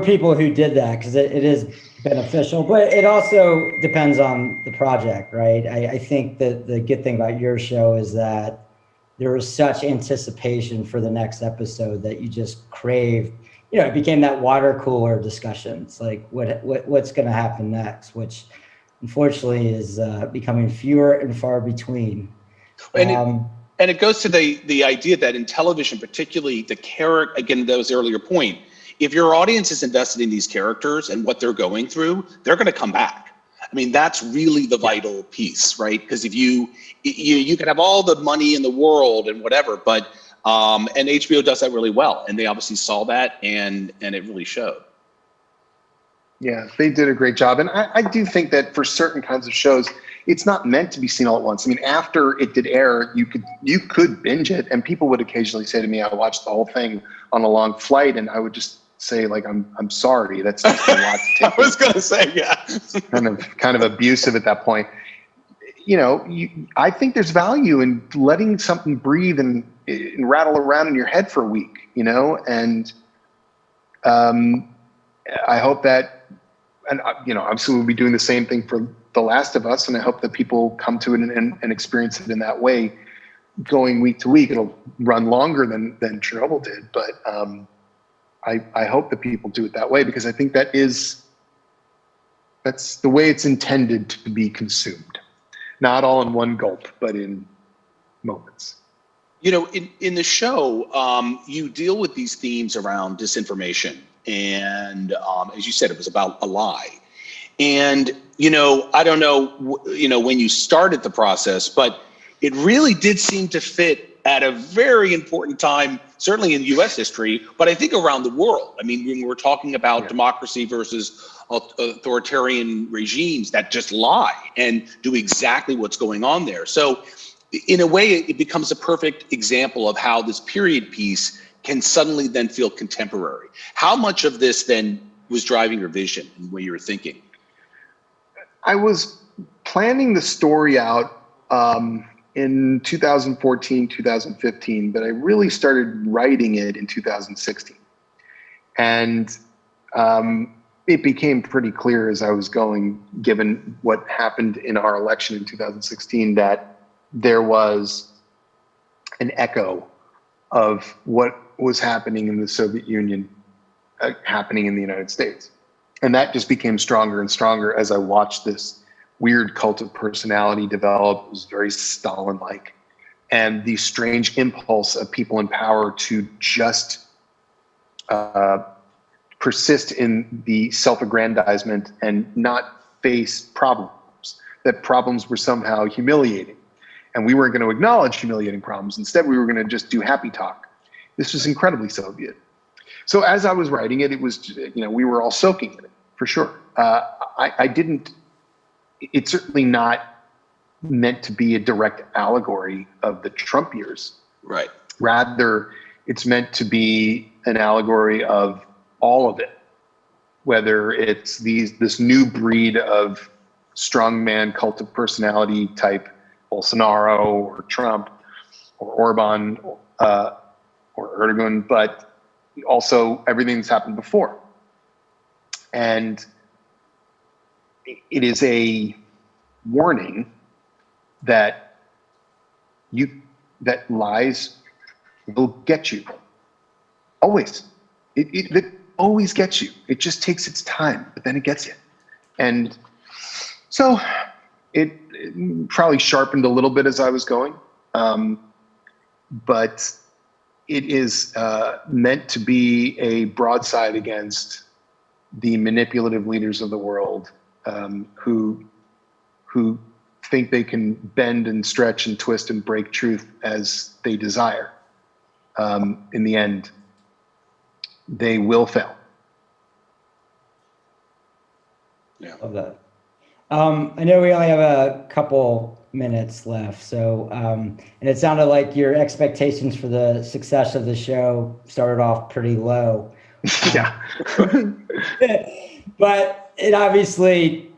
people who did that, because it is beneficial, but it also depends on the project, right? I think that the good thing about your show is that there was such anticipation for the next episode that you just craved. It became that water cooler discussions, like what's going to happen next, which unfortunately is becoming fewer and far between. And it goes to the idea that in television, particularly the character, again, that was the earlier point, if your audience is invested in these characters and what they're going through, they're going to come back. I mean, that's really the vital piece, right? Because if you can have all the money in the world and whatever, but and HBO does that really well, and they obviously saw that, and it really showed. Yeah, they did a great job. And I do think that for certain kinds of shows, it's not meant to be seen all at once. I mean, after it did air, you could binge it, and people would occasionally say to me, I watched the whole thing on a long flight, and I would just say, like, I'm sorry, that's just a lot to take. I was going to say, yeah. kind of abusive at that point. I think there's value in letting something breathe and rattle around in your head for a week, and I hope that, and obviously we'll be doing the same thing for The Last of Us, and I hope that people come to it and experience it in that way, going week to week. It'll run longer than Chernobyl did, but I hope that people do it that way, because I think that's the way it's intended to be consumed. Not all in one gulp, but in moments. In the show, you deal with these themes around disinformation. And as you said, it was about a lie. And, I don't know, when you started the process, but it really did seem to fit at a very important time, certainly in U.S. history, but I think around the world. I mean, when we're talking about democracy versus authoritarian regimes that just lie and do exactly what's going on there. So in a way, it becomes a perfect example of how this period piece can suddenly then feel contemporary. How much of this then was driving your vision and what you were thinking? I was planning the story out in 2014, 2015, but I really started writing it in 2016. And it became pretty clear as I was going, given what happened in our election in 2016, that there was an echo of what was happening in the Soviet Union happening in the United States. And that just became stronger and stronger as I watched this weird cult of personality develop. It was very Stalin-like. And the strange impulse of people in power to just persist in the self-aggrandizement and not face problems, that problems were somehow humiliating. And we weren't going to acknowledge humiliating problems. Instead, we were going to just do happy talk. This was incredibly Soviet. So as I was writing it, it was, we were all soaking in it, for sure. It's certainly not meant to be a direct allegory of the Trump years. Right. Rather, it's meant to be an allegory of all of it, whether it's this new breed of strongman cult of personality type Bolsonaro or Trump or Orban or Erdogan, but also everything that's happened before. And it is a warning that lies will get you. Always. It always gets you. It just takes its time, but then it gets you. And so it probably sharpened a little bit as I was going. But it is meant to be a broadside against the manipulative leaders of the world who think they can bend and stretch and twist and break truth as they desire. In the end, they will fail. Yeah. Love that. I know we only have a couple minutes left, so and it sounded like your expectations for the success of the show started off pretty low. Yeah. But it obviously,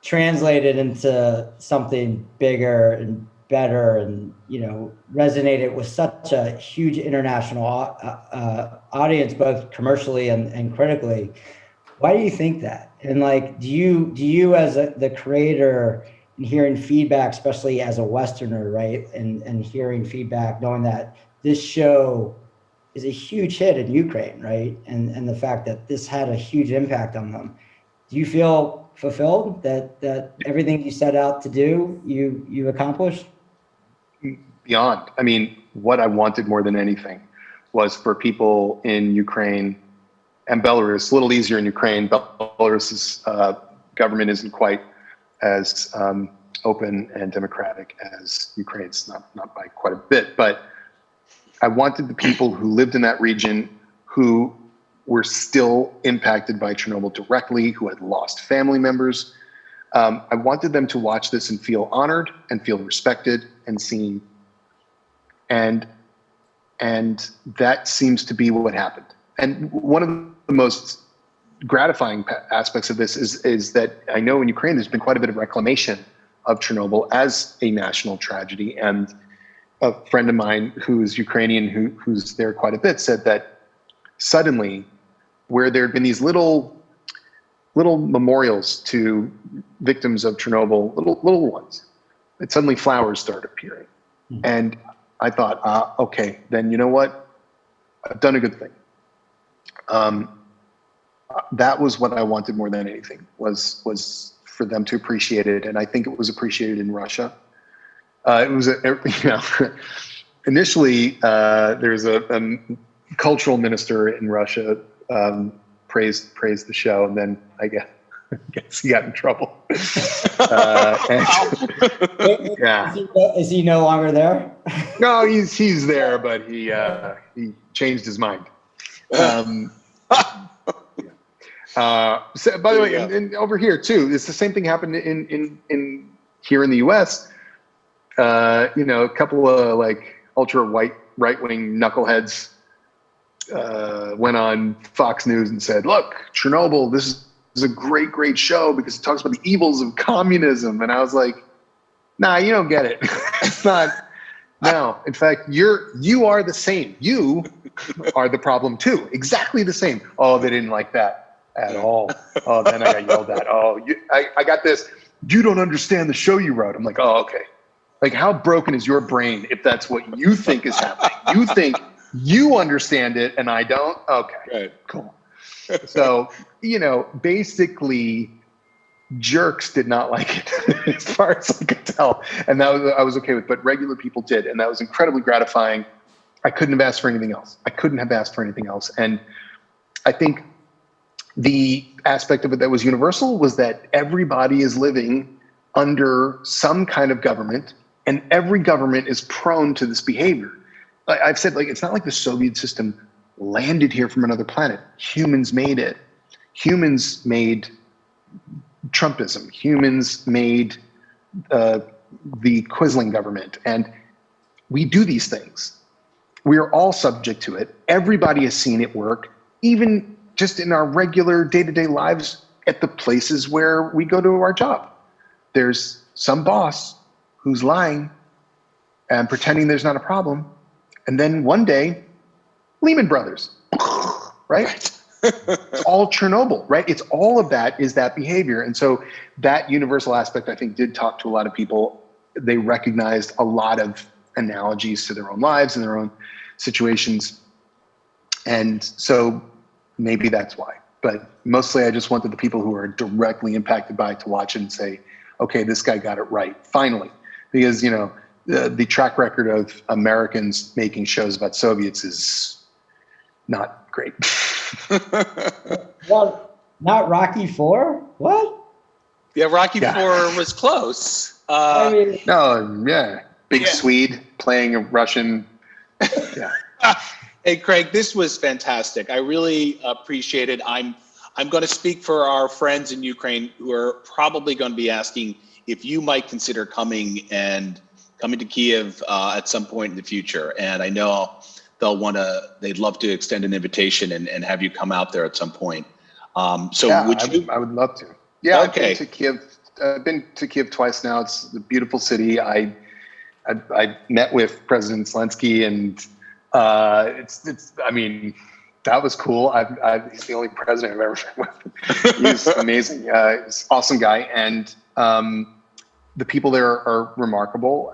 translated into something bigger and better, and resonated with such a huge international audience, both commercially and critically. Why do you think that? And do you as the creator, and hearing feedback, especially as a Westerner, right, and hearing feedback, knowing that this show is a huge hit in Ukraine, right, and the fact that this had a huge impact on them, do you feel fulfilled that everything you set out to do, you accomplished? Beyond. I mean, what I wanted more than anything was for people in Ukraine and Belarus, a little easier in Ukraine. Belarus's government isn't quite as open and democratic as Ukraine's, not by quite a bit. But I wanted the people who lived in that region, who were still impacted by Chernobyl directly, who had lost family members. I wanted them to watch this and feel honored and feel respected and seen. And that seems to be what happened. And one of the most gratifying aspects of this is that I know in Ukraine there's been quite a bit of reclamation of Chernobyl as a national tragedy. And a friend of mine who's Ukrainian, who's there quite a bit, said that suddenly, where there had been these little memorials to victims of Chernobyl, little ones, that suddenly flowers started appearing. Mm-hmm. And I thought, okay, then you know what? I've done a good thing. That was what I wanted more than anything, was for them to appreciate it. And I think it was appreciated in Russia. It was, initially, there's a cultural minister in Russia praised the show, and then I guess he got in trouble. Yeah. Is he no longer there? No, he's there, but he changed his mind. So, by the way, and over here too, it's the same thing happened in here in the U.S. A couple of ultra right-wing knuckleheads went on Fox News and said, "Look, Chernobyl, this is a great show because it talks about the evils of communism." And I was like, "Nah, you don't get it. It's not. No, in fact, you are the same. You are the problem too. Exactly the same." Oh, they didn't like that at all. Oh, then I got yelled at. Oh, I got this. You don't understand the show you wrote. I'm like, oh, okay. How broken is your brain if that's what you think is happening? You think you understand it and I don't? Okay, right. Cool. So, basically, jerks did not like it as far as I could tell. And that I was okay with, but regular people did. And that was incredibly gratifying. I couldn't have asked for anything else. And I think the aspect of it that was universal was that everybody is living under some kind of government, and every government is prone to this behavior. I've said, it's not like the Soviet system landed here from another planet. Humans made it. Humans made Trumpism. Humans made the Quisling government. And we do these things. We are all subject to it. Everybody has seen it work, even just in our regular day-to-day lives at the places where we go to our job. There's some boss who's lying and pretending there's not a problem. And then one day, Lehman Brothers, right? It's all Chernobyl, right? It's all of that is that behavior. And so that universal aspect, I think, did talk to a lot of people. They recognized a lot of analogies to their own lives and their own situations. And so maybe that's why. But mostly I just wanted the people who are directly impacted by it to watch it and say, okay, this guy got it right, finally. Because, you know, the track record of Americans making shows about Soviets is not great. Well, not Rocky IV? What? Yeah, Rocky IV was close. I mean, No, yeah. Big Swede playing a Russian. Yeah. Hey, Craig, this was fantastic. I really appreciate it. I'm going to speak for our friends in Ukraine who are probably going to be asking if you might consider coming to Kiev at some point in the future. And I know they'd love to extend an invitation and have you come out there at some point. So yeah, would you? I would love to. Yeah, Okay. I've been to Kiev twice now. It's a beautiful city. I met with President Zelensky, and I mean, that was cool. He's the only president I've ever met with. He's amazing. He's an awesome guy, and the people there are remarkable.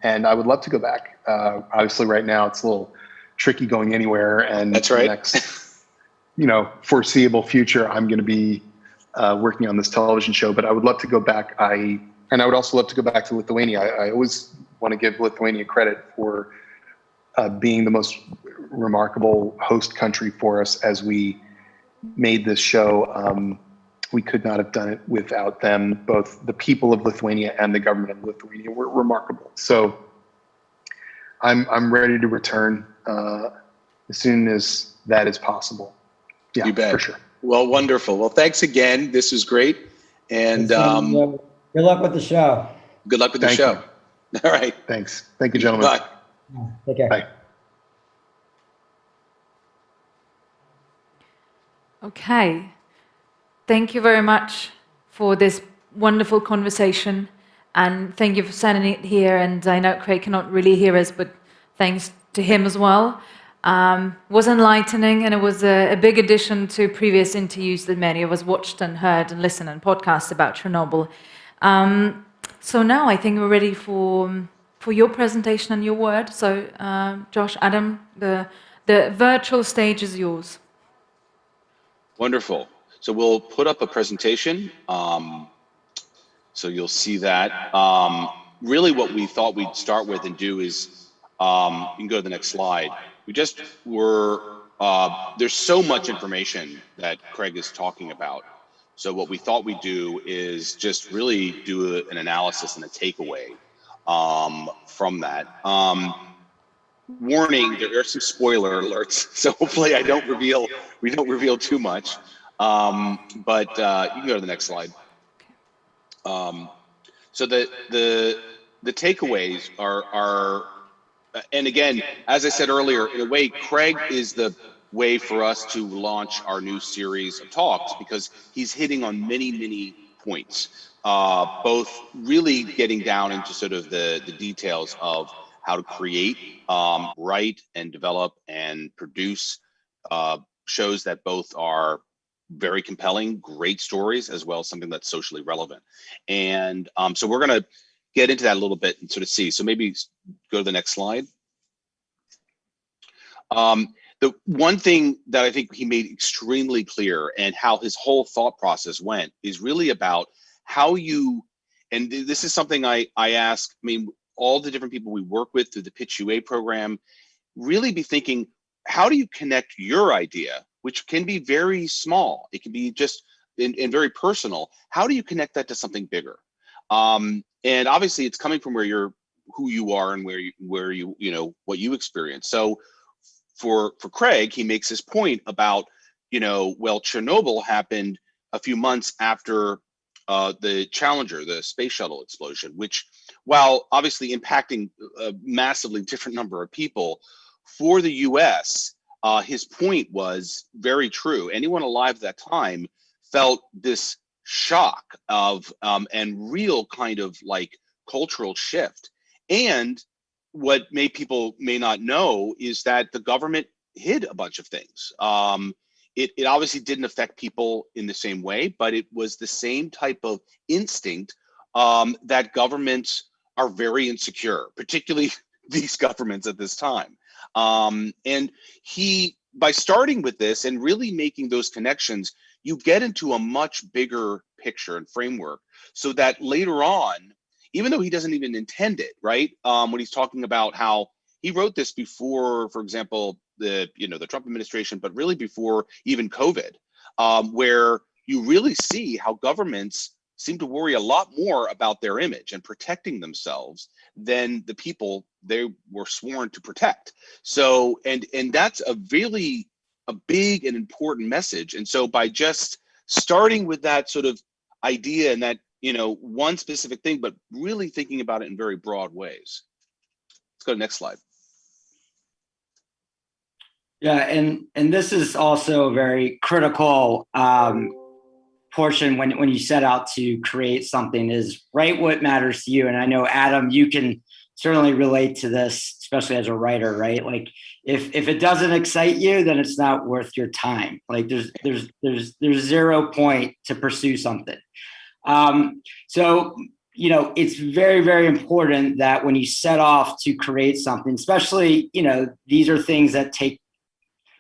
And I would love to go back. Obviously, right now it's a little tricky going anywhere, and That's right. The next, foreseeable future, I'm going to be working on this television show. But I would love to go back. And I would also love to go back to Lithuania. I always want to give Lithuania credit for being the most remarkable host country for us as we made this show. We could not have done it without them. Both the people of Lithuania and the government of Lithuania were remarkable. So I'm ready to return as soon as that is possible. Yeah, You bet. for sure. Well, wonderful. Well, thanks again. This was great. And good luck with the show. good luck with the Thank show. All right. Thanks. Thank you, gentlemen. Bye. Take care. Bye. Okay. Thank you very much for this wonderful conversation. And thank you for sending it here. And I know Craig cannot really hear us, but thanks to him as well. Was enlightening, and it was a big addition to previous interviews that many of us watched and heard and listened and podcasts about Chernobyl. So now I think we're ready for your presentation and your word. So Josh, Adam, the virtual stage is yours. Wonderful. So we'll put up a presentation. So you'll see that. Really what we thought we'd start with and do is, you can go to the next slide. We just there's so much information that Craig is talking about. So what we thought we'd do is just really do an analysis and a takeaway from that. Warning, there are some spoiler alerts, so hopefully we don't reveal too much. But you can go to the next slide. So the takeaways are, and again, as I said earlier, in a way, Craig is the way for us to launch our new series of talks because he's hitting on many points, both really getting down into sort of the details of how to create, write, and develop and produce shows that both are very compelling, great stories, as well as something that's socially relevant. And so we're going to get into that a little bit and sort of see. So maybe go to the next slide. The one thing that I think he made extremely clear and how his whole thought process went is really about how you, and this is something I ask, I mean, all the different people we work with through the Pitch UA program, really be thinking, how do you connect your idea, which can be very small, it can be just and very personal. How do you connect that to something bigger? And obviously it's coming from who you are and where you what you experience. So for Craig, he makes this point about, well, Chernobyl happened a few months after the Challenger, the space shuttle explosion, which, while obviously impacting a massively different number of people, for the US, his point was very true. Anyone alive at that time felt this shock of and real kind of like cultural shift. And what people may not know is that the government hid a bunch of things. It obviously didn't affect people in the same way, but it was the same type of instinct that governments are very insecure, particularly these governments at this time. And by starting with this and really making those connections, you get into a much bigger picture and framework so that later on, even though he doesn't even intend it, right? When he's talking about how he wrote this before, for example, the Trump administration, but really before even COVID, where you really see how governments seem to worry a lot more about their image and protecting themselves than the people they were sworn to protect. So, and that's a big and important message. And so by just starting with that sort of idea and that, one specific thing, but really thinking about it in very broad ways. Let's go to the next slide. Yeah, and this is also a very critical portion when you set out to create something, is write what matters to you. And I know, Adam, you can certainly relate to this, especially as a writer, right? Like if it doesn't excite you, then it's not worth your time. Like there's 0 point to pursue something. So, it's very, very important that when you set off to create something, especially, these are things that take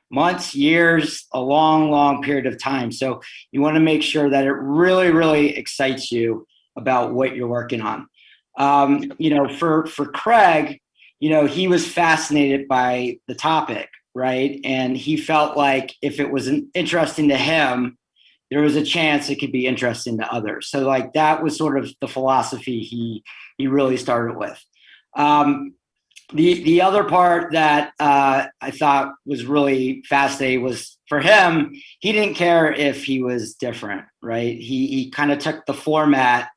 months, years, a long, long period of time. So you want to make sure that it really, really excites you about what you're working on. For Craig, he was fascinated by the topic, right? And he felt like if it was interesting to him, there was a chance it could be interesting to others. So like that was sort of the philosophy he really started with. The other part that I thought was really fascinating was, for him, he didn't care if he was different, right? He kind of took the format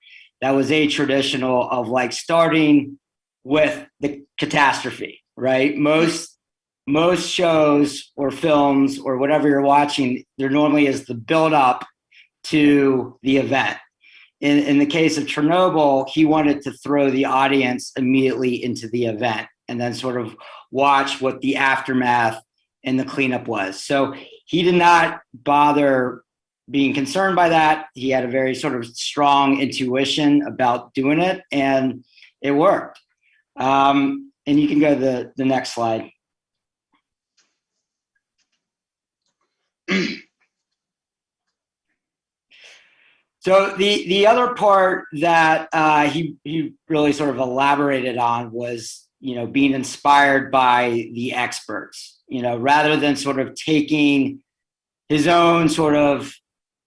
that was traditional of like starting with the catastrophe, right? Most shows or films or whatever you're watching, there normally is the build up to the event. In the case of Chernobyl, he wanted to throw the audience immediately into the event and then sort of watch what the aftermath and the cleanup was. So he did not bother being concerned by that. He had a very sort of strong intuition about doing it, and it worked. And you can go to the next slide. So the other part that he really sort of elaborated on was, being inspired by the experts, rather than sort of taking his own sort of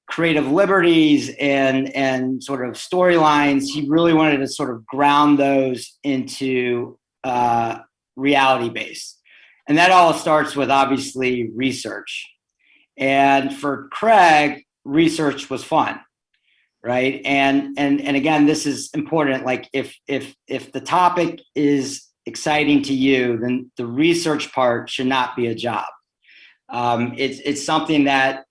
creative liberties and sort of storylines. He really wanted to sort of ground those into reality based. And that all starts with obviously research. And for Craig, research was fun. Right. And again, this is important. Like if the topic is exciting to you, then the research part should not be a job. It's something that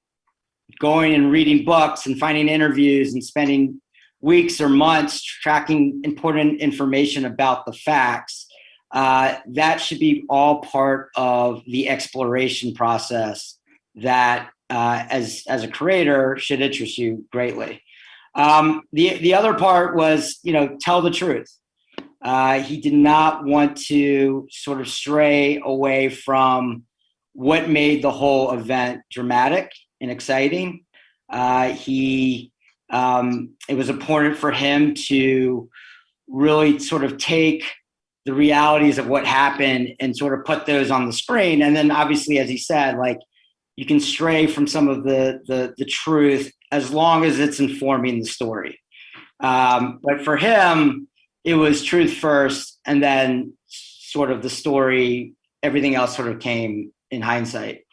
going and reading books and finding interviews and spending weeks or months tracking important information about the facts, that should be all part of the exploration process that as a creator should interest you greatly. The other part was, tell the truth. He did not want to sort of stray away from what made the whole event dramatic and exciting. It was important for him to really sort of take the realities of what happened and sort of put those on the screen. And then obviously, as he said, like you can stray from some of the truth as long as it's informing the story. But for him, it was truth first, and then sort of the story, everything else sort of came in hindsight.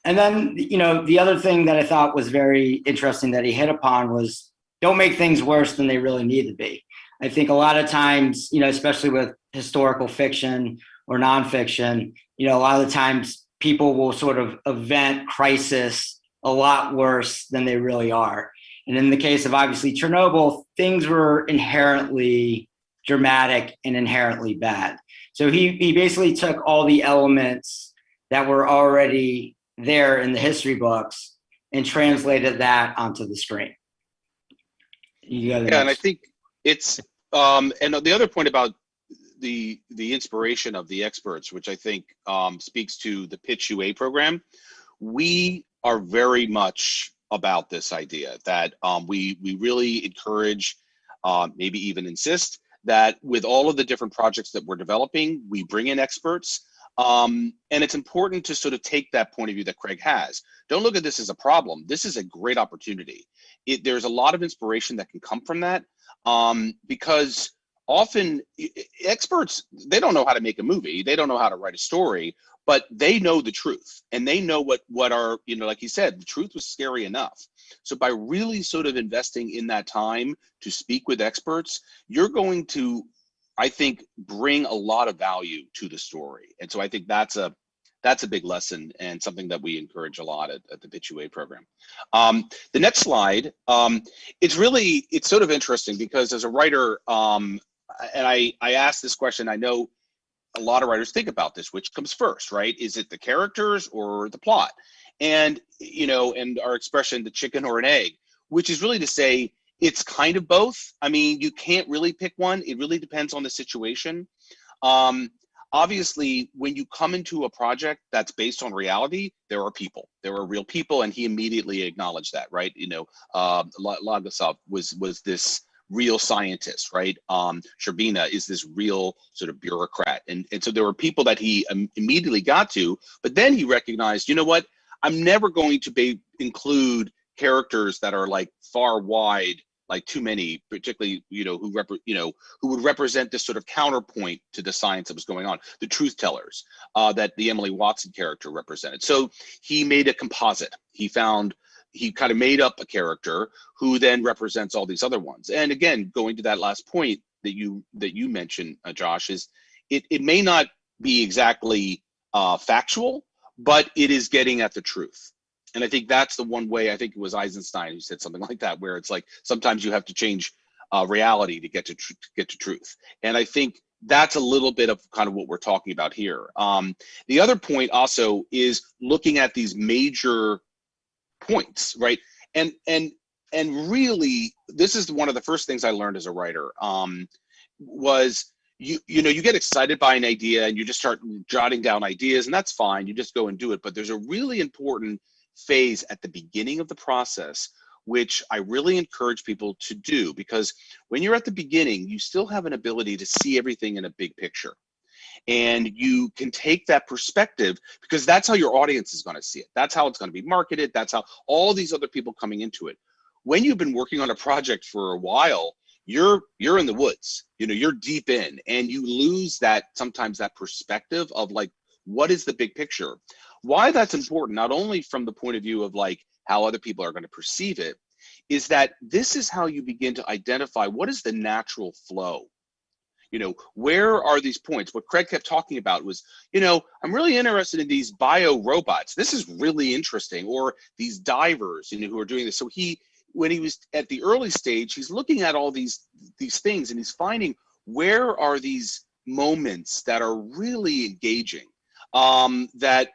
And then, you know, the other thing that I thought was very interesting that he hit upon was don't make things worse than they really need to be. I think a lot of times, you know, especially with historical fiction or nonfiction, you know, a lot of the times people will sort of event crisis a lot worse than they really are. And in the case of obviously Chernobyl, things were inherently dramatic and inherently bad. So he basically took all the elements that were already there in the history books and translated that onto the screen. And I think it's and the other point about the inspiration of the experts, which I think speaks to the Pitch UA program, we are very much about this idea that we really encourage, maybe even insist, that with all of the different projects that we're developing, we bring in experts. And it's important to sort of take that point of view that Craig has. Don't look at this as a problem. This is a great opportunity. There's a lot of inspiration that can come from that, because often experts, they don't know how to make a movie. They don't know how to write a story, but they know the truth, and they know what are, you know, like he said, the truth was scary enough. So by really sort of investing in that time to speak with experts, you're going to, I think, bring a lot of value to the story. And so I think that's a big lesson and something that we encourage a lot at the Pitch UA program. The next slide, it's sort of interesting because as a writer, and I asked this question, I know a lot of writers think about this, which comes first, right? Is it the characters or the plot? And, you know, and our expression, the chicken or an egg, which is really to say, it's kind of both. I mean, you can't really pick one. It really depends on the situation. Obviously, when you come into a project that's based on reality, there are people. There are real people, and he immediately acknowledged that, right? You know, Lagasov was this real scientist, right? Sherbina is this real sort of bureaucrat. And so there were people that he immediately got to, but then he recognized, you know what? I'm never going to include characters that are like far wide, like too many, particularly, you know, who would represent this sort of counterpoint to the science that was going on, the truth tellers that the Emily Watson character represented. So he made a composite. He kind of made up a character who then represents all these other ones. And again, going to that last point that you mentioned, Josh, is it may not be exactly factual, but it is getting at the truth. And I think that's the one way, I think it was Eisenstein who said something like that, where it's like, sometimes you have to change reality to get to truth. And I think that's a little bit of kind of what we're talking about here. The other point also is looking at these major points, right? And really, this is one of the first things I learned as a writer, was you get excited by an idea and you just start jotting down ideas, and that's fine. You just go and do it. But there's a really important phase at the beginning of the process, which I really encourage people to do, because when you're at the beginning, you still have an ability to see everything in a big picture. And you can take that perspective because that's how your audience is going to see it. That's how it's going to be marketed. That's how all these other people coming into it. When you've been working on a project for a while, you're in the woods, you know, you're deep in, and you lose sometimes that perspective of like, what is the big picture? Why that's important, not only from the point of view of like how other people are going to perceive it, is that this is how you begin to identify what is the natural flow. You know, where are these points? What Craig kept talking about was, you know, I'm really interested in these bio robots. This is really interesting. Or these divers, you know, who are doing this. So when he was at the early stage, he's looking at all these things, and he's finding where are these moments that are really engaging, that,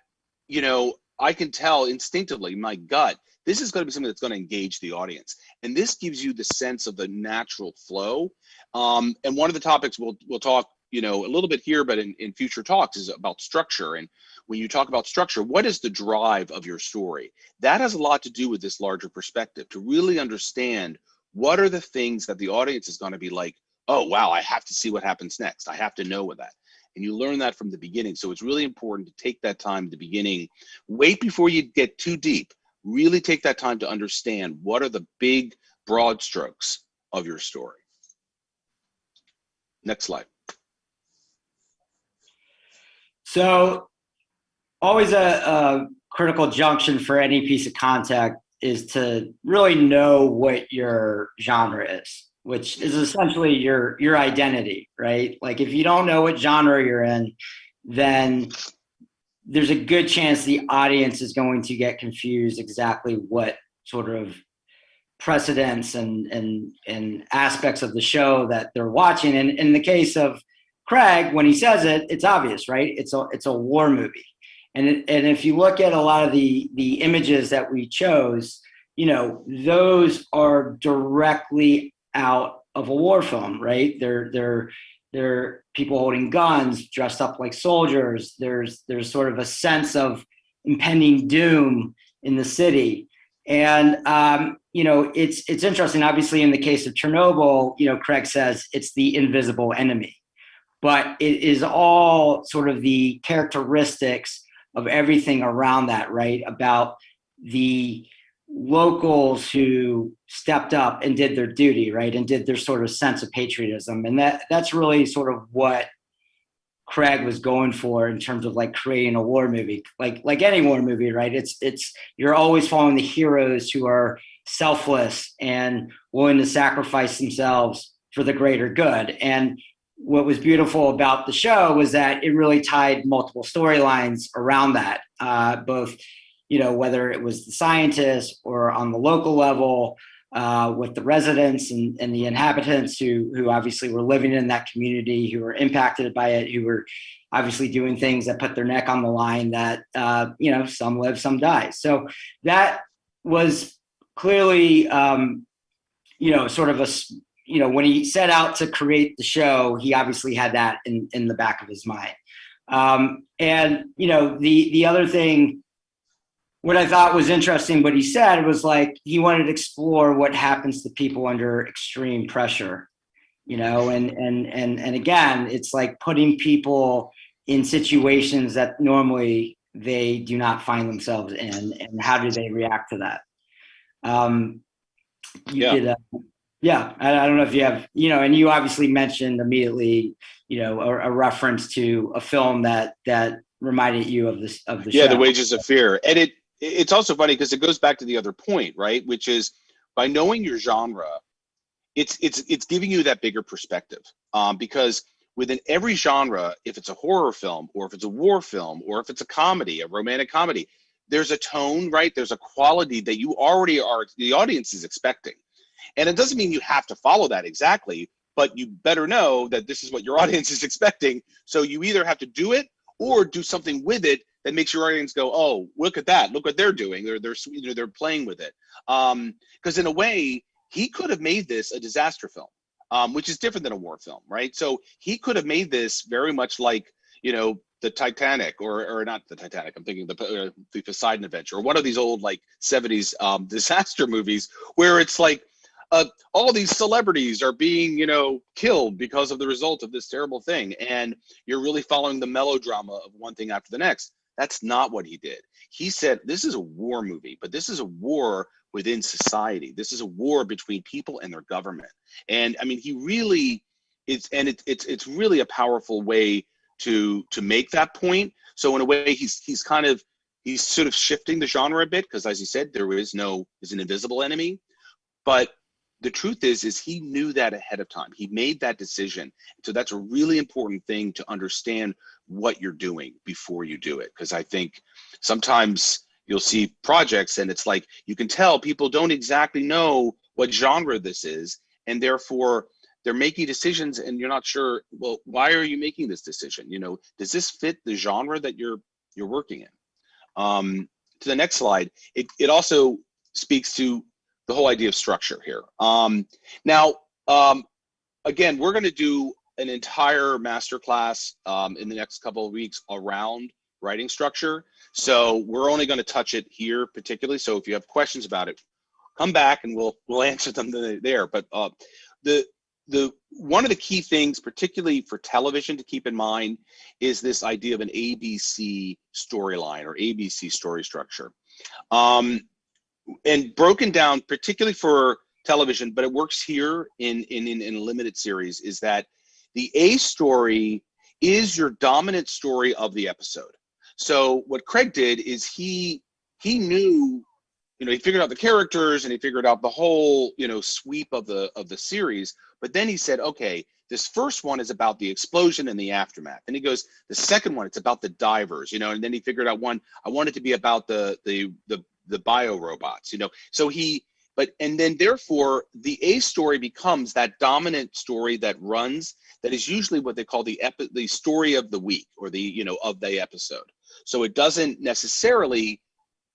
you know, I can tell instinctively, my gut, this is going to be something that's going to engage the audience. And this gives you the sense of the natural flow. And one of the topics we'll talk, you know, a little bit here, but in future talks is about structure. And when you talk about structure, what is the drive of your story? That has a lot to do with this larger perspective, to really understand what are the things that the audience is going to be like, oh, wow, I have to see what happens next. I have to know that. And you learn that from the beginning. So it's really important to take that time at the beginning. Wait before you get too deep. Really take that time to understand what are the big, broad strokes of your story. Next slide. So always a critical junction for any piece of content is to really know what your genre is, which is essentially your identity, right? Like if you don't know what genre you're in, then there's a good chance the audience is going to get confused exactly what sort of precedents and aspects of the show that they're watching. And in the case of Craig, when he says it, it's obvious, right? It's a war movie. And if you look at a lot of the images that we chose, you know, those are directly out of a war film, right? They're people holding guns, dressed up like soldiers. There's sort of a sense of impending doom in the city. And, you know, it's interesting. Obviously, in the case of Chernobyl, you know, Craig says it's the invisible enemy, but it is all sort of the characteristics of everything around that, right? About the locals who stepped up and did their duty, right? And did their sort of sense of patriotism. And that's really sort of what Craig was going for in terms of like creating a war movie, like any war movie, right? It's you're always following the heroes who are selfless and willing to sacrifice themselves for the greater good. And what was beautiful about the show was that it really tied multiple storylines around that, both, you know, whether it was the scientists or on the local level, with the residents and the inhabitants who obviously were living in that community, who were impacted by it, who were obviously doing things that put their neck on the line, that, you know, some live, some die. So that was clearly, you know, sort of you know, when he set out to create the show, he obviously had that in the back of his mind. And, you know, the other thing, what I thought was interesting, what he said was like, he wanted to explore what happens to people under extreme pressure, you know, and again, it's like putting people in situations that normally they do not find themselves in, and how do they react to that? Yeah, I don't know if you have, you know, and you obviously mentioned immediately, you know, a reference to a film that reminded you of the show. Yeah, The Wages of Fear. And it's also funny because it goes back to the other point, right? Which is by knowing your genre, it's giving you that bigger perspective. Because within every genre, if it's a horror film or if it's a war film or if it's a comedy, a romantic comedy, there's a tone, right? There's a quality that you already are, the audience is expecting. And it doesn't mean you have to follow that exactly, but you better know that this is what your audience is expecting. So you either have to do it or do something with it that makes your audience go, oh, look at that. Look what they're doing. They're playing with it. Because in a way, he could have made this a disaster film, which is different than a war film, right? So he could have made this very much like, you know, the Titanic, or not the Titanic, I'm thinking the Poseidon Adventure, or one of these old like 70s disaster movies where it's like, all these celebrities are being, you know, killed because of the result of this terrible thing. And you're really following the melodrama of one thing after the next. That's not what he did. He said, this is a war movie, but this is a war within society. This is a war between people and their government. And I mean, he really is, and it's really a powerful way to make that point. So in a way, he's sort of shifting the genre a bit, because as he said, there's an invisible enemy. But the truth is he knew that ahead of time. He made that decision. So that's a really important thing to understand what you're doing before you do it. Because I think sometimes you'll see projects and it's like, you can tell people don't exactly know what genre this is. And therefore they're making decisions and you're not sure, well, why are you making this decision? You know, does this fit the genre that you're working in? To the next slide, it also speaks to the whole idea of structure here. Now, again, we're going to do an entire masterclass in the next couple of weeks around writing structure. So we're only going to touch it here particularly. So if you have questions about it, come back and we'll answer them there. But the one of the key things, particularly for television, to keep in mind is this idea of an ABC storyline or ABC story structure. And broken down, particularly for television, but it works here in a limited series, is that the A story is your dominant story of the episode. So what Craig did is he he knew, he figured out the characters and he figured out the whole, sweep of the series. But then he said, okay, this first one is about the explosion and the aftermath. And he goes, the second one, it's about the divers, and then he figured out one, I want it to be about the bio robots, So and then therefore the A story becomes that dominant story that runs, that is usually what they call the story of the week, or the, of the episode. So it doesn't necessarily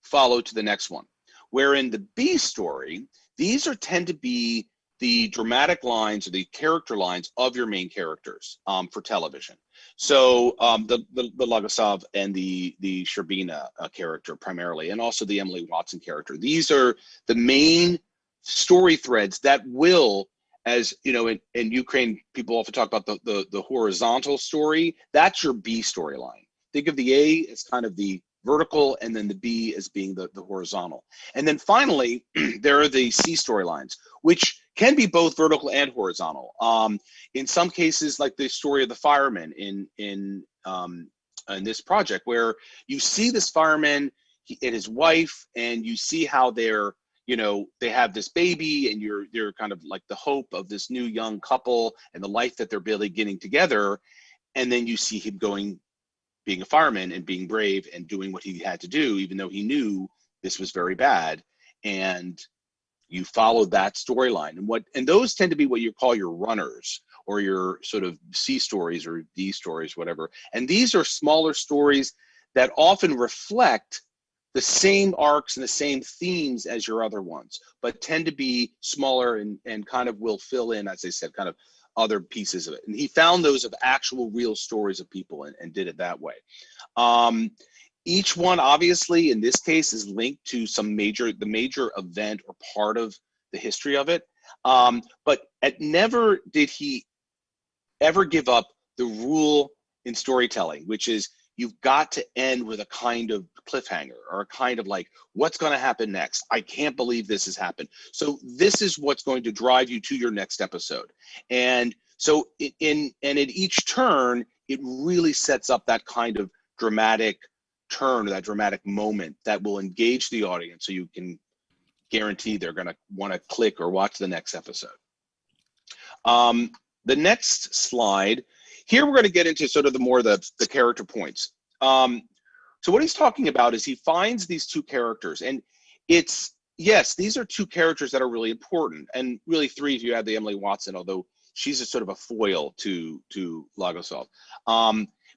follow to the next one. Where in the B story, these tend to be the dramatic lines or the character lines of your main characters for television. So the Logosov and the Sherbina character primarily, and also the Emily Watson character. These are the main story threads that will, as in Ukraine, people often talk about the horizontal story. That's your B storyline. Think of the A as kind of the vertical, and then the B as being the horizontal. And then finally, there are the C storylines, which can be both vertical and horizontal. In some cases, like the story of the fireman in this project, where you see this fireman and his wife, and you see how they're, they have this baby, and you're kind of like the hope of this new young couple and the life that they're really getting together. And then you see him being a fireman and being brave and doing what he had to do, even though he knew this was very bad. And you follow that storyline, and those tend to be what you call your runners, or your sort of C stories or D stories, whatever. And these are smaller stories that often reflect the same arcs and the same themes as your other ones, but tend to be smaller and kind of will fill in, as I said, kind of other pieces of it. And he found those of actual real stories of people and did it that way. Each one, obviously, in this case, is linked to the major event or part of the history of it. But never did he ever give up the rule in storytelling, which is you've got to end with a kind of cliffhanger, or a kind of like, what's going to happen next? I can't believe this has happened. So this is what's going to drive you to your next episode. And so at each turn, it really sets up that kind of dramatic turn, or that dramatic moment that will engage the audience, so you can guarantee they're going to want to click or watch the next episode. The next slide, here we're going to get into sort of the character points. So what he's talking about is he finds these two characters, and yes, these are two characters that are really important, and really three if you add the Emily Watson, although she's a sort of a foil to Logosov.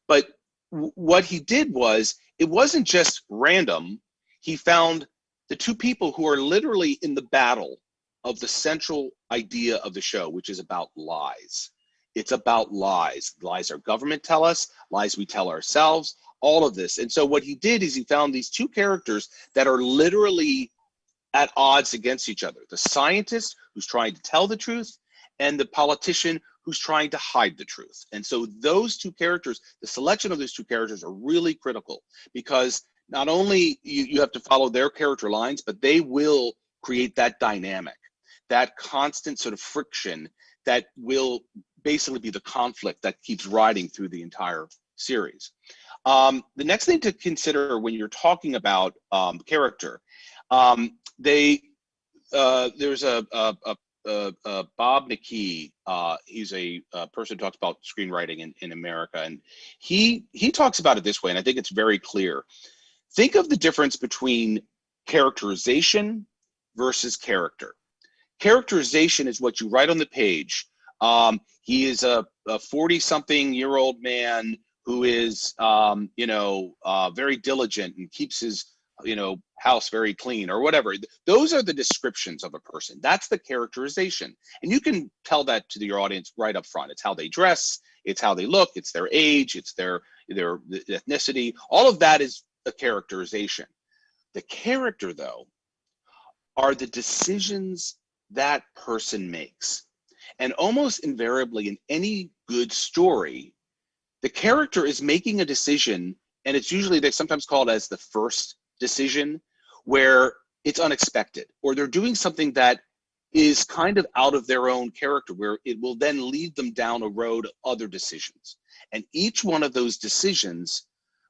But what he did was, it wasn't just random. He found the two people who are literally in the battle of the central idea of the show, which is about lies. It's about lies. Lies our government tell us, lies we tell ourselves, all of this. And so what he did is he found these two characters that are literally at odds against each other. The scientist who's trying to tell the truth, and the politician who's trying to hide the truth. And so those two characters, the selection of those two characters are really critical, because not only you have to follow their character lines, but they will create that dynamic, that constant sort of friction that will basically be the conflict that keeps riding through the entire series. The next thing to consider when you're talking about character, there's Bob McKee, he's a person who talks about screenwriting in America, and he talks about it this way, and I think it's very clear. Think of the difference between characterization versus character. Characterization is what you write on the page. He is a 40-something-year-old man who is, very diligent and keeps his, house very clean, or whatever. Those are the descriptions of a person. That's the characterization. And you can tell that to your audience right up front. It's how they dress, it's how they look, it's their age, it's their ethnicity. All of that is a characterization. The character, though, are the decisions that person makes. And almost invariably in any good story, the character is making a decision, and it's usually, they sometimes call it as the first decision, where it's unexpected, or they're doing something that is kind of out of their own character, where it will then lead them down a road of other decisions. And each one of those decisions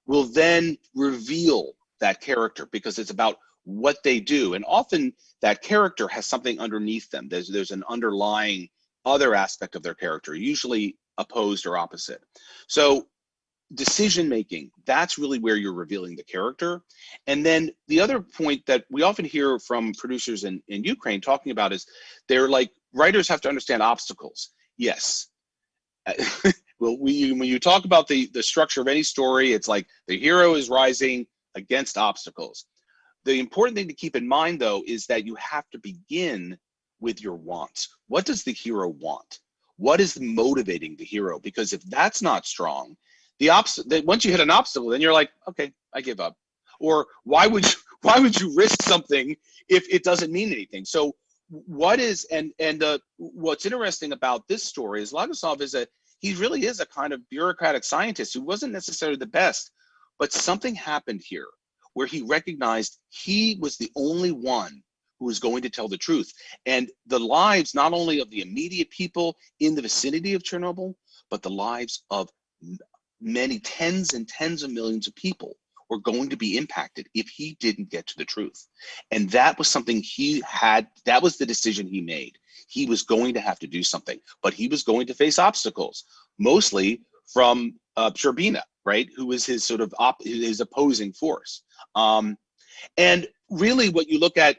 will then reveal that character because it's about what they do. And often that character has something underneath them. There's an underlying other aspect of their character, usually opposed or opposite. So decision making, that's really where you're revealing the character. And then the other point that we often hear from producers in Ukraine talking about is they're like, writers have to understand obstacles. Yes. Well, when you talk about the structure of any story, it's like the hero is rising against obstacles. The important thing to keep in mind, though, is that you have to begin with your wants. What does the hero want? What is motivating the hero? Because if that's not strong, once you hit an obstacle, then you're like, okay, I give up. Or why would you risk something if it doesn't mean anything? So what is what's interesting about this story is Lagosov he really is a kind of bureaucratic scientist who wasn't necessarily the best, but something happened here where he recognized he was the only one who was going to tell the truth. And the lives not only of the immediate people in the vicinity of Chernobyl, but the lives of many tens and tens of millions of people were going to be impacted if he didn't get to the truth. And that was something that was the decision he made. He was going to have to do something, but he was going to face obstacles, mostly from Sherbina, right? Who was his sort of his opposing force. And really what you look at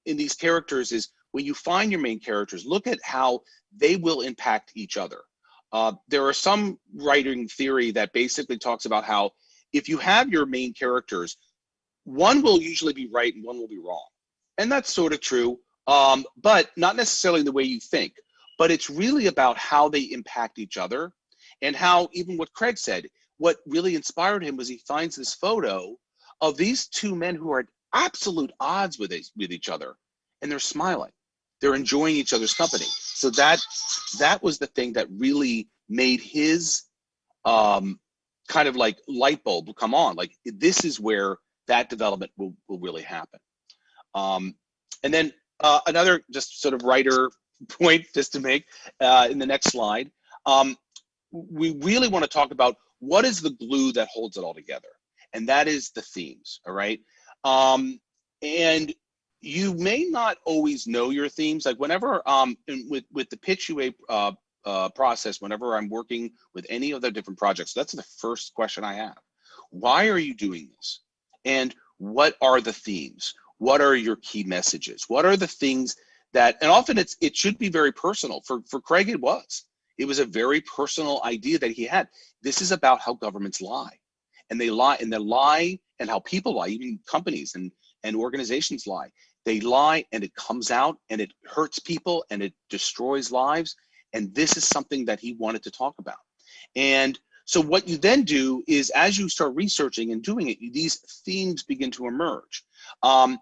in these characters is when you find your main characters, look at how they will impact each other. There are some writing theory that basically talks about how if you have your main characters, one will usually be right and one will be wrong. And that's sort of true, but not necessarily the way you think. But it's really about how they impact each other and how, even what Craig said, what really inspired him was he finds this photo of these two men who are at absolute odds with each other, and they're smiling. They're enjoying each other's company. So that was the thing that really made his kind of like light bulb come on. Like, this is where that development will really happen. And then another just sort of writer point just to make in the next slide. We really want to talk about what is the glue that holds it all together. And that is the themes, all right? And you may not always know your themes. Like whenever, with the pitch UA process, whenever I'm working with any of the different projects, that's the first question I have. Why are you doing this? And what are the themes? What are your key messages? What are the things that, and often it should be very personal. For Craig, it was a very personal idea that he had. This is about how governments lie. And they lie, and how people lie, even companies and organizations lie. They lie, and it comes out, and it hurts people, and it destroys lives. And this is something that he wanted to talk about. And so what you then do is, as you start researching and doing it, these themes begin to emerge. And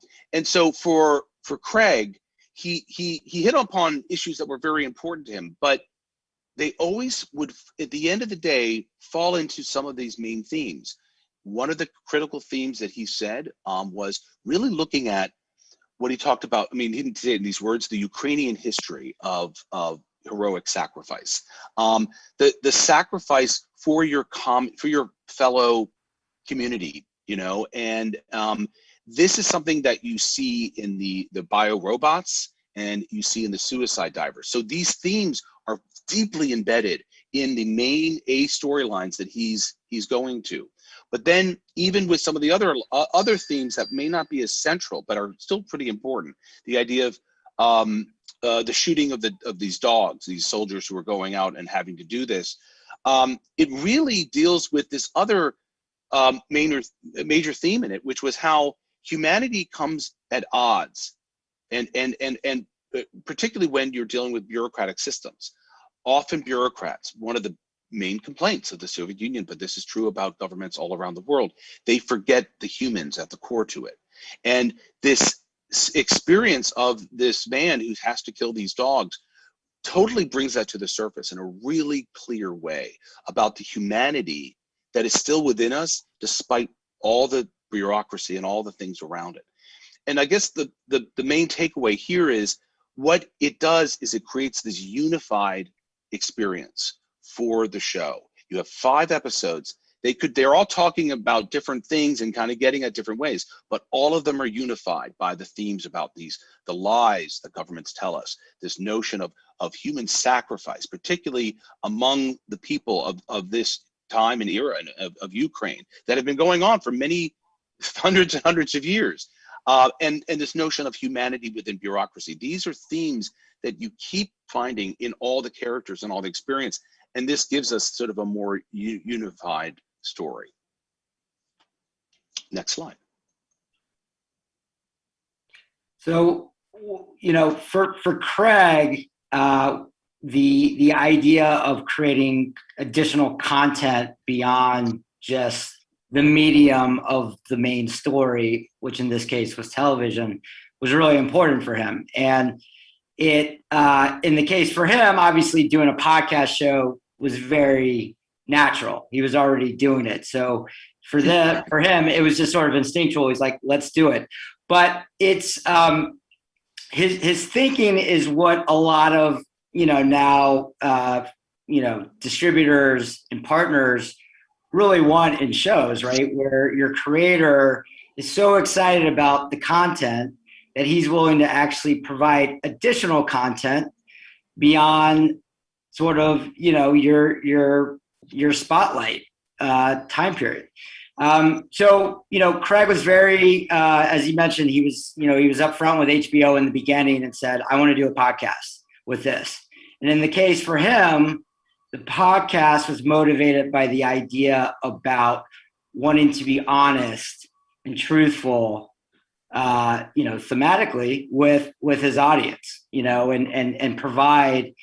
so for Craig, he hit upon issues that were very important to him, but they always would, at the end of the day, fall into some of these main themes. One of the critical themes that he said was really looking at what he talked about. I mean, he didn't say it in these words, the Ukrainian history of heroic sacrifice. The sacrifice for your fellow community, you know, and this is something that you see in the bio-robots and you see in the suicide divers. So these themes are deeply embedded in the main A storylines that he's going to. But then even with some of the other themes that may not be as central, but are still pretty important, the idea of the shooting of these dogs, these soldiers who are going out and having to do this, it really deals with this other major theme in it, which was how humanity comes at odds, and particularly when you're dealing with bureaucratic systems. Often bureaucrats, one of the main complaints of the Soviet Union, but this is true about governments all around the world, they forget the humans at the core to it. And this experience of this man who has to kill these dogs totally brings that to the surface in a really clear way about the humanity that is still within us, despite all the bureaucracy and all the things around it. And I guess the main takeaway here is what it does is it creates this unified experience for the show. You have 5 episodes they're all talking about different things and kind of getting at different ways, but all of them are unified by the themes about the lies that governments tell us, this notion of human sacrifice, particularly among the people of this time and era of Ukraine that have been going on for many hundreds and hundreds of years. And this notion of humanity within bureaucracy. These are themes that you keep finding in all the characters and all the experience. And this gives us sort of a more unified story. Next slide. So, you know, for Craig, the idea of creating additional content beyond just the medium of the main story, which in this case was television, was really important for him. And it, in the case for him, obviously doing a podcast show was very natural. He was already doing it. So for him, it was just sort of instinctual. He's like, let's do it. But it's, his thinking is what a lot of, you know, now, you know, distributors and partners really want in shows, right? Where your creator is so excited about the content that he's willing to actually provide additional content beyond sort of, you know, your spotlight time period. So, you know, Craig was very, as he mentioned, he was upfront with HBO in the beginning and said, I want to do a podcast with this. And in the case for him, the podcast was motivated by the idea about wanting to be honest and truthful, you know, thematically with his audience, you know, and provide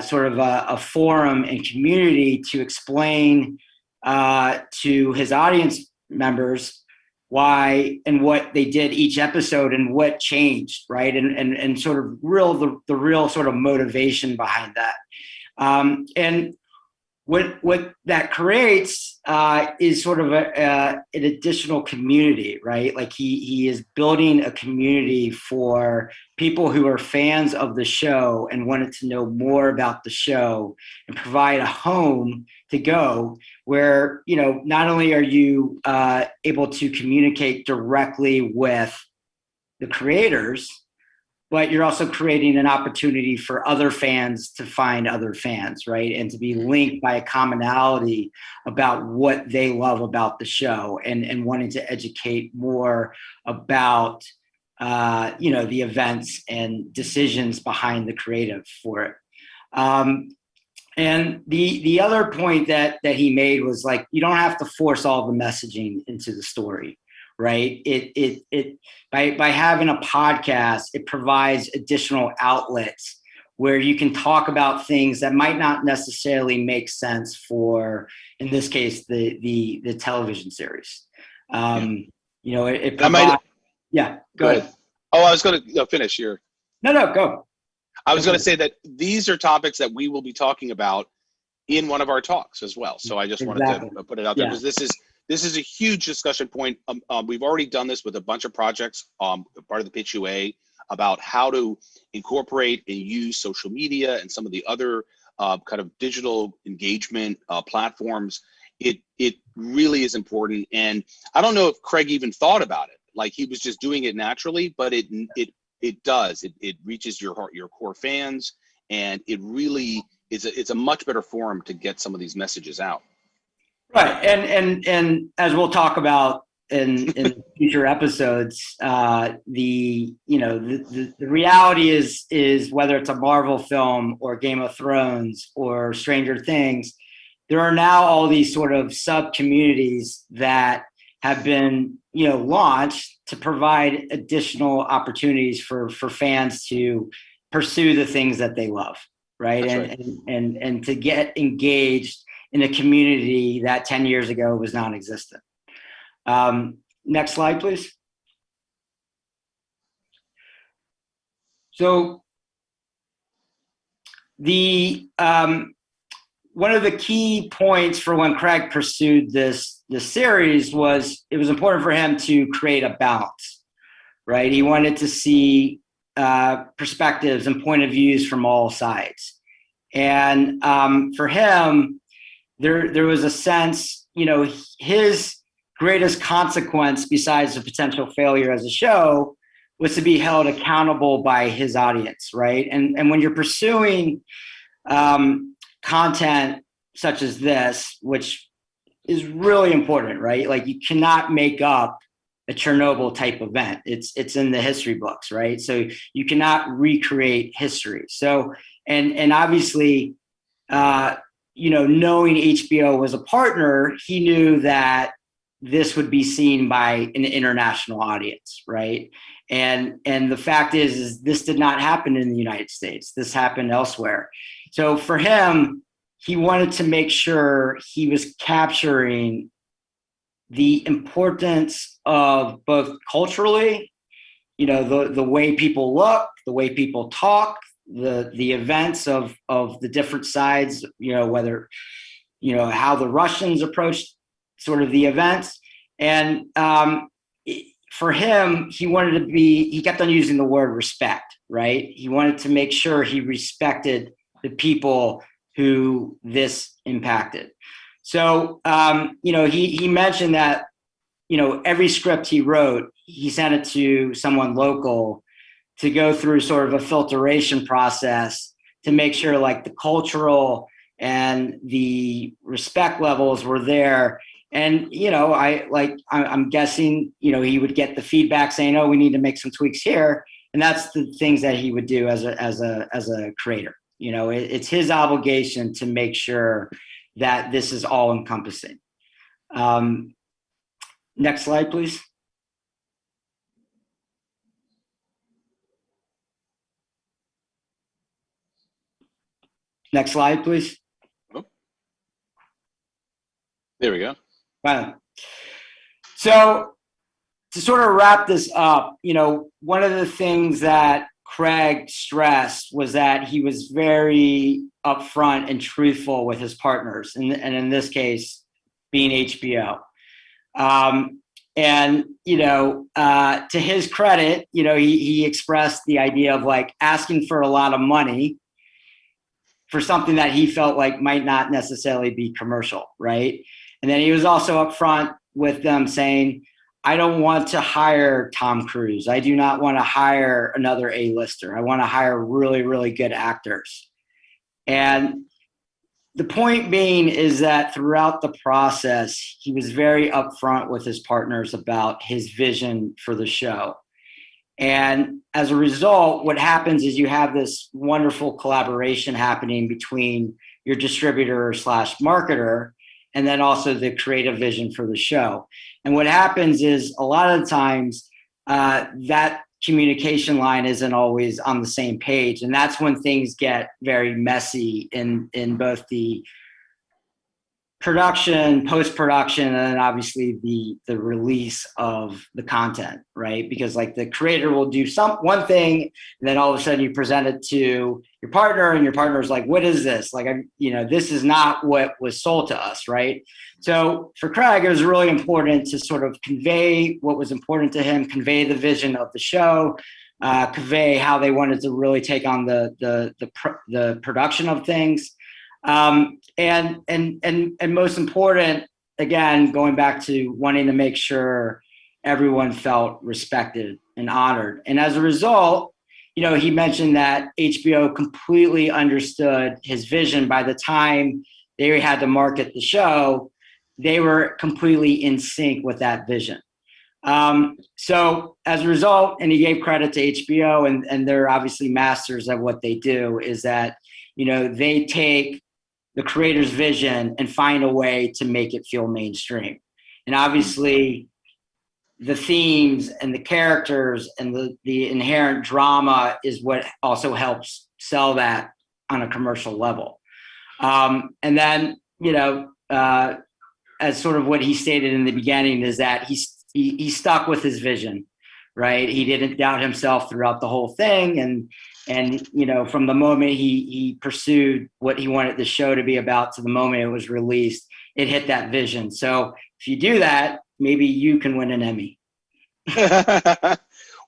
sort of a forum and community to explain to his audience members why and what they did each episode and what changed, right? And sort of the real sort of motivation behind that. And what that creates is sort of an additional community, right? Like he is building a community for people who are fans of the show and wanted to know more about the show and provide a home to go where, you know, not only are you able to communicate directly with the creators, but you're also creating an opportunity for other fans to find other fans, right? And to be linked by a commonality about what they love about the show and wanting to educate more about, you know, the events and decisions behind the creative for it. And the other point that he made was like, you don't have to force all the messaging into the story. Right. By having a podcast, it provides additional outlets where you can talk about things that might not necessarily make sense for, in this case, the television series. You know, it provides, yeah, go ahead. Oh, I was going to finish here. No, go. I was going to say that these are topics that we will be talking about in one of our talks as well. So I just wanted to put it out there because this is a huge discussion point. We've already done this with a bunch of projects, part of the Pitch UA, about how to incorporate and use social media and some of the other kind of digital engagement platforms. It really is important. And I don't know if Craig even thought about it. Like he was just doing it naturally, but it does. It reaches your core fans, and it really is it's a much better forum to get some of these messages out. Right, and as we'll talk about in future episodes, the reality is whether it's a Marvel film or Game of Thrones or Stranger Things, there are now all these sort of sub communities that have been, you know, launched to provide additional opportunities for fans to pursue the things that they love, right? And to get engaged in a community that 10 years ago was non-existent. Next slide, please. So the one of the key points for when Craig pursued this series was it was important for him to create a balance, right? He wanted to see perspectives and point of views from all sides. And for him, there was a sense his greatest consequence besides the potential failure as a show was to be held accountable by his audience, right? And when you're pursuing content such as this, which is really important, right? Like you cannot make up a Chernobyl type event. It's in the history books, right? So you cannot recreate history. So, and obviously, knowing HBO was a partner, he knew that this would be seen by an international audience, right? And the fact is this did not happen in the United States. This happened elsewhere. So for him, he wanted to make sure he was capturing the importance of both culturally, the way people look, the way people talk, the events of the different sides, whether, how the Russians approached sort of the events. And for him, he kept on using the word respect, right? He wanted to make sure he respected the people who this impacted. So, he mentioned that, every script he wrote, he sent it to someone local to go through sort of a filtration process to make sure like the cultural and the respect levels were there. And, I'm guessing, he would get the feedback saying, oh, we need to make some tweaks here. And that's the things that he would do as a creator. It's his obligation to make sure that this is all encompassing. Next slide, please. Next slide, please. Oh. There we go. Right. So to sort of wrap this up, one of the things that Craig stressed was that he was very upfront and truthful with his partners, and in this case, being HBO. To his credit, he expressed the idea of like asking for a lot of money for something that he felt like might not necessarily be commercial, right? And then he was also upfront with them saying, I don't want to hire Tom Cruise. I do not want to hire another A-lister. I want to hire really, really good actors. And the point being is that throughout the process, he was very upfront with his partners about his vision for the show. And as a result, what happens is you have this wonderful collaboration happening between your distributor / marketer and then also the creative vision for the show. And what happens is a lot of the times that communication line isn't always on the same page. And that's when things get very messy in both the production, post-production, and then obviously the release of the content, right? Because like the creator will do one thing, and then all of a sudden you present it to your partner, and your partner is like, what is this? Like, this is not what was sold to us, right? So for Craig, it was really important to sort of convey what was important to him, convey the vision of the show, convey how they wanted to really take on the production of things. And most important, again, going back to wanting to make sure everyone felt respected and honored. And as a result, he mentioned that HBO completely understood his vision. By the time they had to market the show, they were completely in sync with that vision. So as a result, and he gave credit to HBO, and they're obviously masters at what they do, is that, they take the creator's vision and find a way to make it feel mainstream. And obviously the themes and the characters and the inherent drama is what also helps sell that on a commercial level. And then, as sort of what he stated in the beginning is that he stuck with his vision, right? He didn't doubt himself throughout the whole thing. And from the moment he pursued what he wanted the show to be about to the moment it was released, it hit that vision. So if you do that, maybe you can win an Emmy.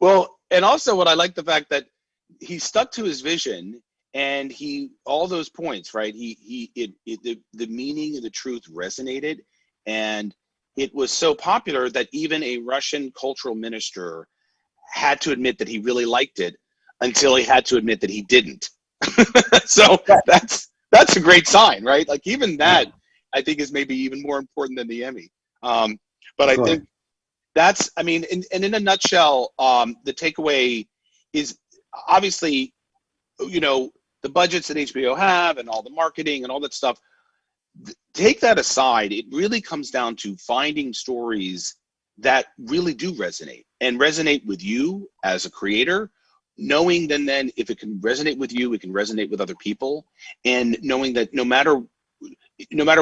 Well, and also what I like the fact that he stuck to his vision, and all those points, right? The meaning and the truth resonated, And it was so popular that even a Russian cultural minister had to admit that he really liked it until he had to admit that he didn't. So that's a great sign, right? Like even that, I think, is maybe even more important than the Emmy. But I think that's, I mean, and in a nutshell, the takeaway is obviously, you know, the budgets that HBO have and all the marketing and all that stuff. Take that aside, it really comes down to finding stories that really do resonate with you as a creator, knowing then if it can resonate with you, it can resonate with other people, and knowing that no matter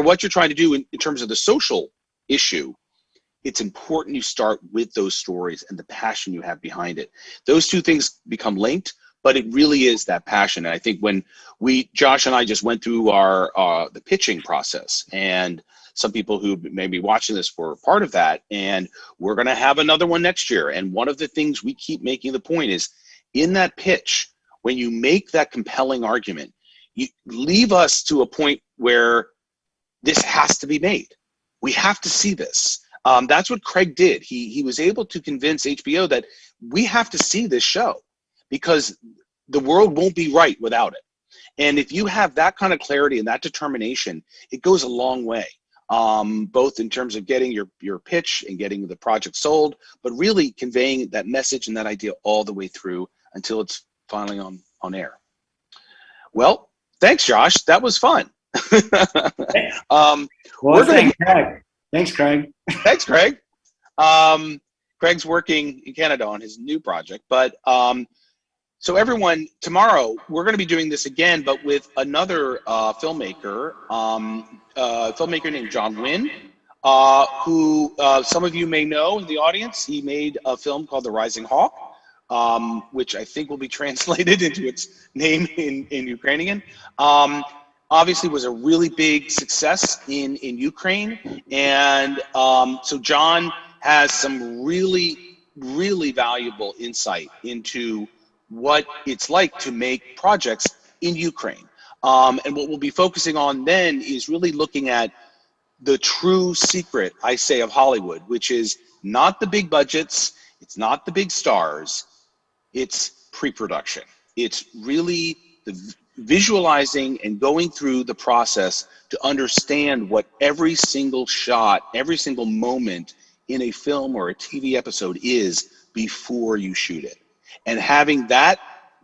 what you're trying to do in terms of the social issue, it's important you start with those stories and the passion you have behind it. Those two things become linked, but it really is that passion. And I think when Josh and I just went through the pitching process, and some people who may be watching this were part of that, and we're going to have another one next year. And one of the things we keep making the point is, in that pitch, when you make that compelling argument, you leave us to a point where this has to be made. We have to see this. That's what Craig did. He was able to convince HBO that we have to see this show because the world won't be right without it. And if you have that kind of clarity and that determination, it goes a long way, both in terms of getting your pitch and getting the project sold, but really conveying that message and that idea all the way through until it's finally on air. Well, thanks, Josh. That was fun. Thanks, Craig. Thanks, Craig. Thanks, Craig. Craig's working in Canada on his new project, but so everyone, tomorrow we're going to be doing this again, but with another filmmaker named John Wynn, who some of you may know in the audience. He made a film called The Rising Hawk, which I think will be translated into its name in Ukrainian. Obviously was a really big success in Ukraine. And so John has some really, really valuable insight into what it's like to make projects in Ukraine. And what we'll be focusing on then is really looking at the true secret, I say, of Hollywood, which is not the big budgets, it's not the big stars, it's pre-production. It's really the visualizing and going through the process to understand what every single shot, every single moment in a film or a TV episode is before you shoot it. And having that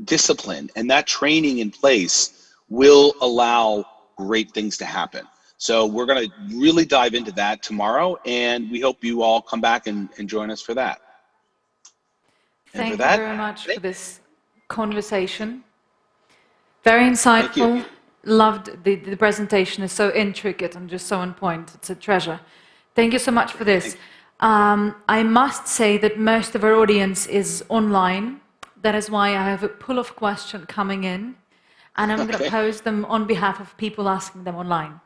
discipline and that training in place will allow great things to happen. So we're going to really dive into that tomorrow, and we hope you all come back and join us for that. Thank you very much for this conversation. Very insightful. Loved the presentation. Is so intricate and just so on point. It's a treasure. Thank you so much for this. I must say that most of our audience is online. That is why I have a pool of questions coming in, and I'm going to pose them on behalf of people asking them online.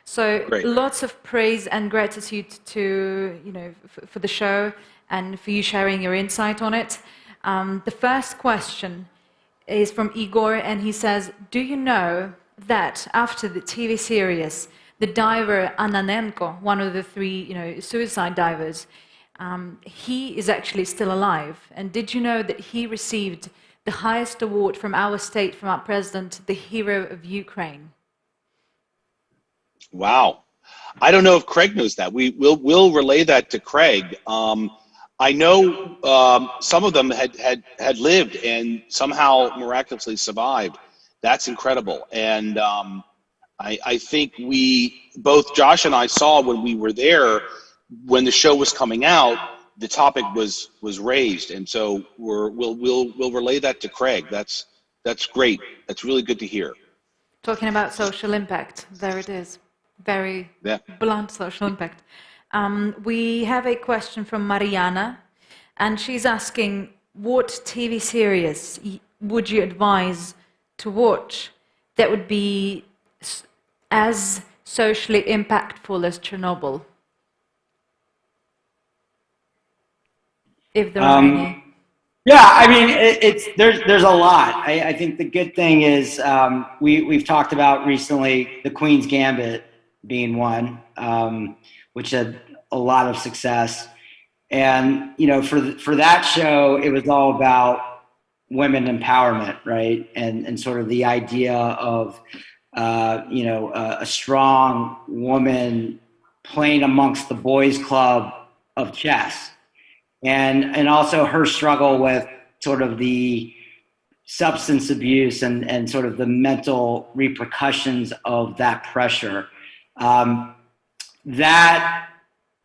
So lots of praise and gratitude to, for the show and for you sharing your insight on it. The first question is from Igor, and he says, do you know that after the TV series, the diver Ananenko, one of the three suicide divers, he is actually still alive? And did you know that he received the highest award from our state, from our president, the Hero of Ukraine? Wow. I don't know if Craig knows that. We'll relay that to Craig. I know some of them had lived and somehow miraculously survived. That's incredible. And I think both Josh and I saw when we were there, when the show was coming out, the topic was raised. And so we'll relay that to Craig. That's great. That's really good to hear. Talking about social impact, there it is. Very blunt social impact. We have a question from Mariana, and she's asking, what TV series would you advise to watch that would be as socially impactful as Chernobyl? If there are any. Yeah, I mean, there's a lot. I think the good thing is we've talked about recently The Queen's Gambit being one. which had a lot of success. And, you know, for that show, it was all about women empowerment, right? And sort of the idea of, you know, a strong woman playing amongst the boys club of chess. And also her struggle with sort of the substance abuse and sort of the mental repercussions of that pressure. That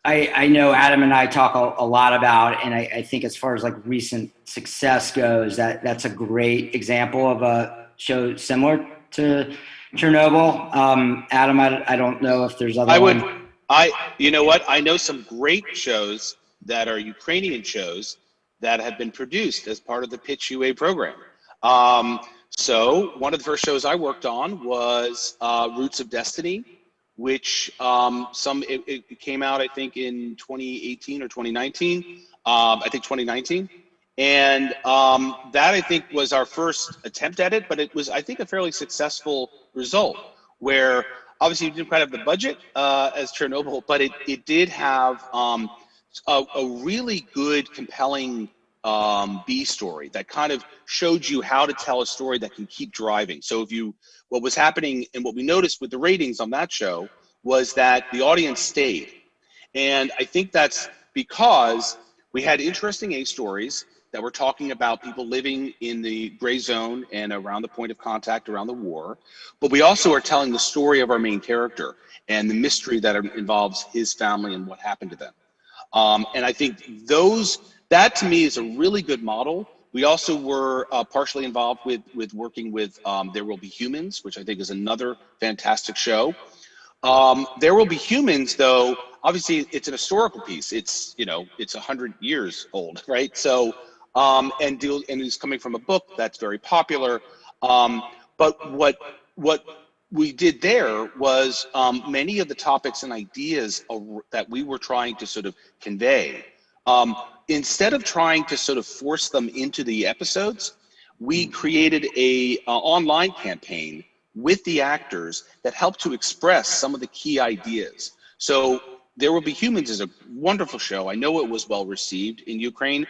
I know Adam and I talk a lot about, and I think as far as like recent success goes, that's a great example of a show similar to Chernobyl. Adam, I don't know if there's other you know what? I know some great shows that are Ukrainian shows that have been produced as part of the Pitch UA program. So one of the first shows I worked on was Roots of Destiny, which it came out, I think, in 2018 or 2019. I think 2019. And that, I think, was our first attempt at it, but it was, I think, a fairly successful result, where obviously we didn't quite have the budget as Chernobyl, but it did have a really good, compelling B story that kind of showed you how to tell a story that can keep driving. So what was happening and what we noticed with the ratings on that show was that the audience stayed. And I think that's because we had interesting A stories that were talking about people living in the gray zone and around the point of contact around the war. But we also are telling the story of our main character and the mystery that involves his family and what happened to them. And I think that to me is a really good model. We also were partially involved with working with There Will Be Humans, which I think is another fantastic show. There Will Be Humans, though, obviously it's an historical piece. It's, you know, it's 100 years old, right? So, and it's coming from a book that's very popular. But what we did there was many of the topics and ideas that we were trying to sort of convey, instead of trying to sort of force them into the episodes, we created a online campaign with the actors that helped to express some of the key ideas. So There Will Be Humans is a wonderful show. I know it was well received in Ukraine.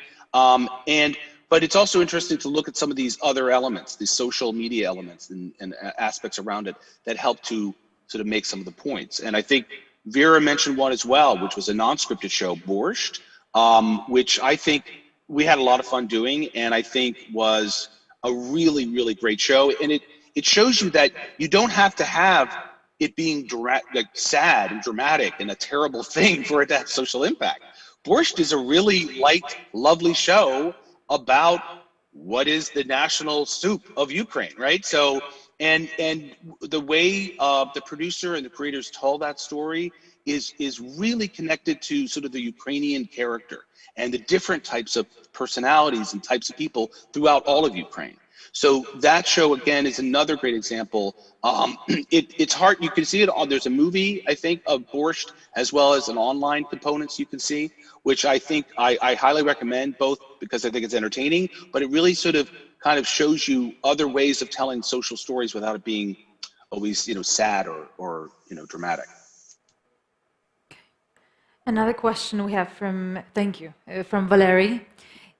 But it's also interesting to look at some of these other elements, these social media elements and aspects around it that help to sort of make some of the points. And I think Vera mentioned one as well, which was a non-scripted show, Borscht, which I think we had a lot of fun doing, and I think was a really, really great show. And it shows you that you don't have to have it being like sad and dramatic and a terrible thing for it to have social impact. Borscht is a really light, lovely show about what is the national soup of Ukraine, right? So, and the way the producer and the creators told that story is really connected to sort of the Ukrainian character and the different types of personalities and types of people throughout all of Ukraine. So that show, again, is another great example. It's hard, you can see it on, there's a movie, I think, of Borscht, as well as an online components you can see, which I think I highly recommend, both because I think it's entertaining, but it really sort of kind of shows you other ways of telling social stories without it being always, you know, sad or you know, dramatic. Another question we have from, thank you, from Valerie.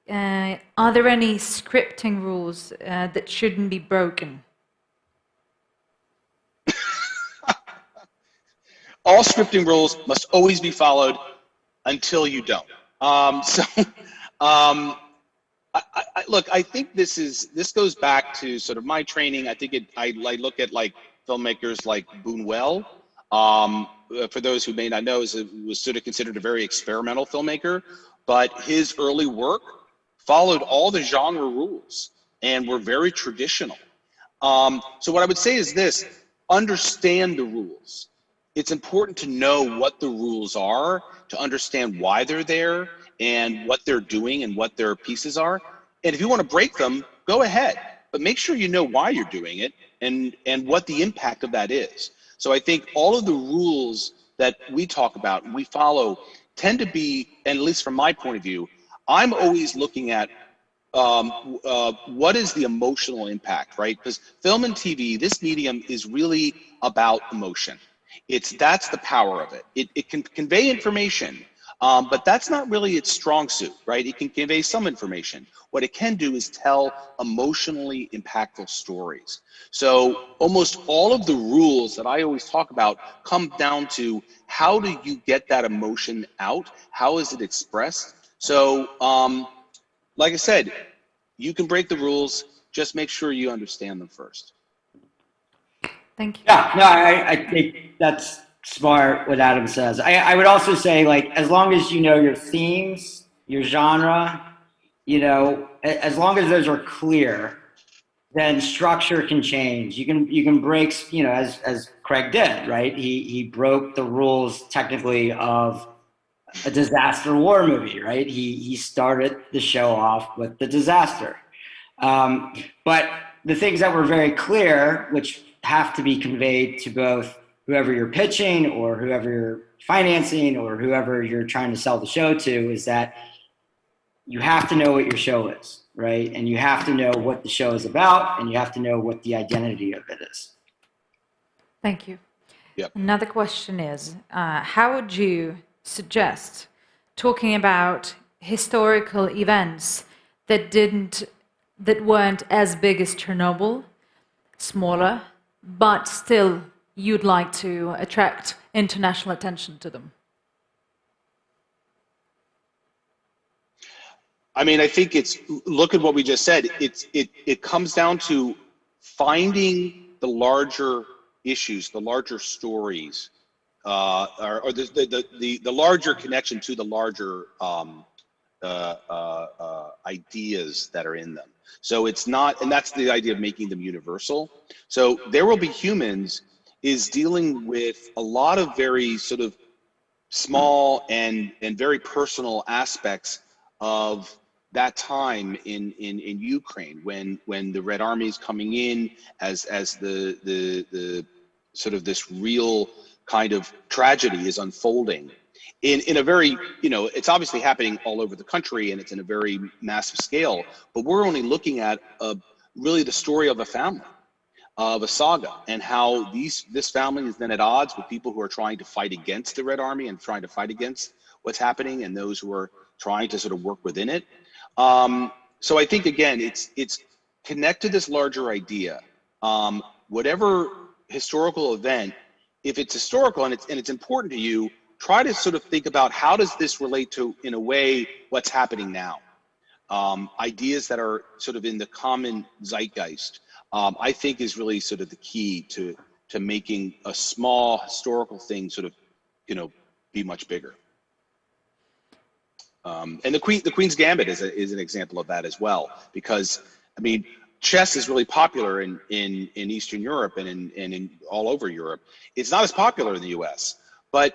Are there any scripting rules that shouldn't be broken? All scripting rules must always be followed until you don't. Look, I think this goes back to sort of my training. I think I look at like filmmakers like Buñuel. For those who may not know, was sort of considered a very experimental filmmaker, but his early work followed all the genre rules and were very traditional. So what I would say is this: understand the rules. It's important to know what the rules are, to understand why they're there and what they're doing and what their pieces are. And if you want to break them, go ahead, but make sure you know why you're doing it and what the impact of that is. So I think all of the rules that we talk about and we follow tend to be, and at least from my point of view, I'm always looking at what is the emotional impact, right? Because film and TV, this medium is really about emotion. That's the power of it. It can convey information, but that's not really its strong suit, right? It can convey some information. What it can do is tell emotionally impactful stories. So almost all of the rules that I always talk about come down to how do you get that emotion out? How is it expressed? So, like I said, you can break the rules, just make sure you understand them first. Thank you. Yeah, no, I think that's smart what Adam says. I would also say, like, as long as you know your themes, your genre, you know, as long as those are clear, then structure can change. You can break, you know, as Craig did, right? He broke the rules technically of a disaster war movie, right? He started the show off with the disaster. But the things that were very clear, which have to be conveyed to both whoever you're pitching or whoever you're financing or whoever you're trying to sell the show to, is that you have to know what your show is, right? And you have to know what the show is about, and you have to know what the identity of it is. Thank you. Yep. Another question is, how would you suggest talking about historical events that weren't as big as Chernobyl, smaller, but still you'd like to attract international attention to them? I mean, I think look at what we just said. It comes down to finding the larger issues, the larger stories, or the larger connection to the larger ideas that are in them. So it's not, and that's the idea of making them universal. So There Will Be Humans is dealing with a lot of very sort of small and very personal aspects of that time in Ukraine when the Red Army is coming in as the sort of this real kind of tragedy is unfolding in a very, you know, it's obviously happening all over the country and it's in a very massive scale, but we're only looking at really the story of a family, of a saga, and how this family is then at odds with people who are trying to fight against the Red Army and trying to fight against what's happening, and those who are trying to sort of work within it. So I think, again, it's connect to this larger idea. Whatever historical event, if it's historical and it's important to you, try to sort of think about how does this relate to, in a way, what's happening now. Ideas that are sort of in the common zeitgeist, I think is really sort of the key to making a small historical thing sort of, you know, be much bigger. And the Queen's Gambit is an example of that as well, because I mean, chess is really popular in Eastern Europe and in all over Europe. It's not as popular in the U.S. But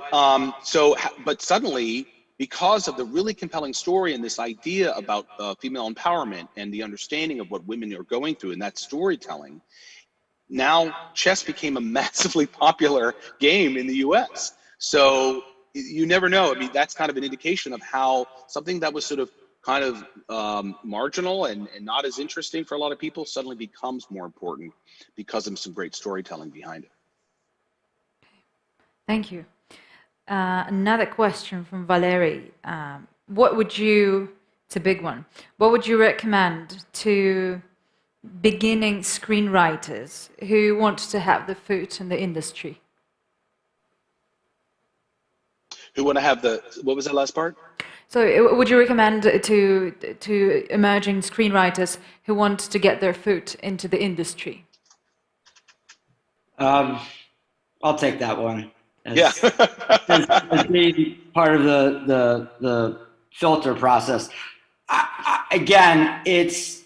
suddenly, because of the really compelling story and this idea about female empowerment and the understanding of what women are going through in that storytelling, now chess became a massively popular game in the U.S. So you never know. I mean, that's kind of an indication of how something that was sort of kind of marginal and not as interesting for a lot of people suddenly becomes more important because of some great storytelling behind it. Thank you. Another question from Valerie. It's a big one. What would you recommend to beginning screenwriters who want to have the foot in the industry? Who want to have what was that last part? So would you recommend to emerging screenwriters who want to get their foot into the industry? I'll take that one. As being part of the filter process. Again, it's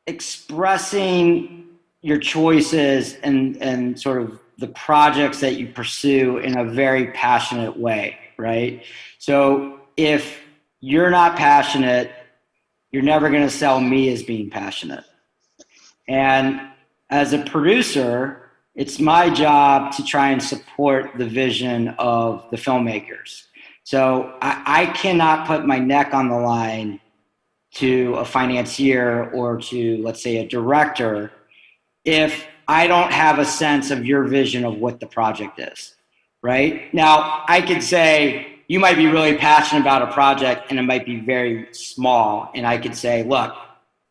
expressing your choices and sort of the projects that you pursue in a very passionate way, right? So if you're not passionate, you're never going to sell me as being passionate. And as a producer, it's my job to try and support the vision of the filmmakers. So I cannot put my neck on the line to a financier or to, let's say, a director if I don't have a sense of your vision of what the project is, right? Now, I could say, you might be really passionate about a project and it might be very small. And I could say, look,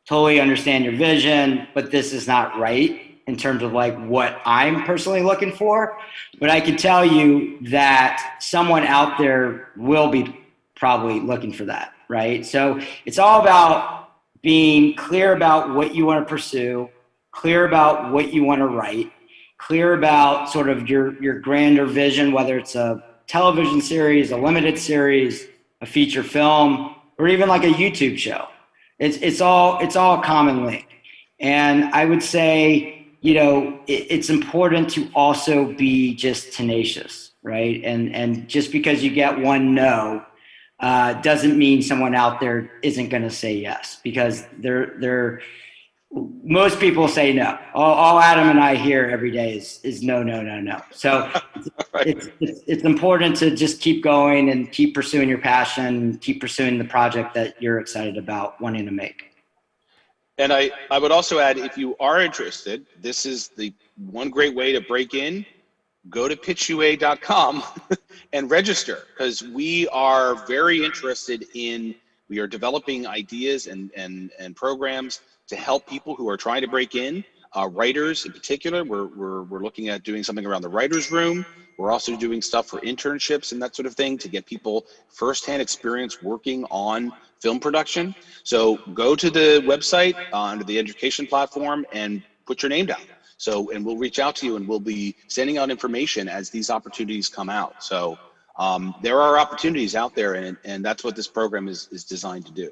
totally understand your vision, but this is not right in terms of like what I'm personally looking for. But I can tell you that someone out there will be probably looking for that, right? So it's all about being clear about what you want to pursue, clear about what you want to write, clear about sort of your grander vision, whether it's a television series, a limited series, a feature film, or even like a YouTube show. It's all a common link. And I would say, you know, it's important to also be just tenacious, right? And just because you get one no, doesn't mean someone out there isn't going to say yes, because most people say no. All Adam and I hear every day is no, no, no, no. So it's important to just keep going and keep pursuing your passion, keep pursuing the project that you're excited about wanting to make. And I would also add, if you are interested, this is the one great way to break in. Go to pitchua.com and register, because we are very interested in, we are developing ideas and programs to help people who are trying to break in, writers in particular. We're looking at doing something around the writer's room. We're also doing stuff for internships and that sort of thing to get people firsthand experience working on film production. So go to the website under the education platform and put your name down. So, and we'll reach out to you and we'll be sending out information as these opportunities come out. So there are opportunities out there, and that's what this program is designed to do.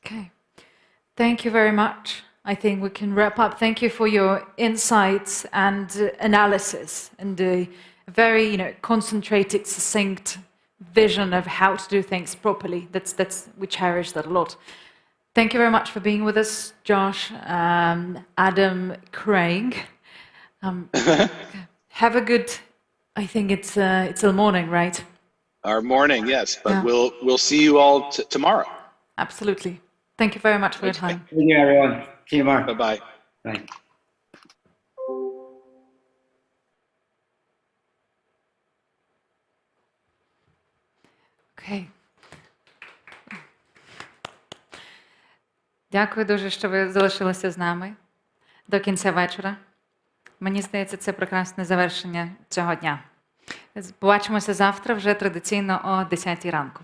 Okay. Thank you very much. I think we can wrap up. Thank you for your insights and analysis and a very, concentrated, succinct vision of how to do things properly. We cherish that a lot. Thank you very much for being with us, Josh, Adam, Craig. Have a good, I think it's the morning, right? Our morning, yes, but we'll see you all tomorrow. Absolutely. Thank you very much for your time. Thank you, everyone. See you tomorrow. Bye-bye. Bye. Okay. Дякую дуже, що ви залишилися з нами до кінця вечора. Мені здається, це прекрасне завершення цього дня. Побачимося завтра вже традиційно о 10 ранку.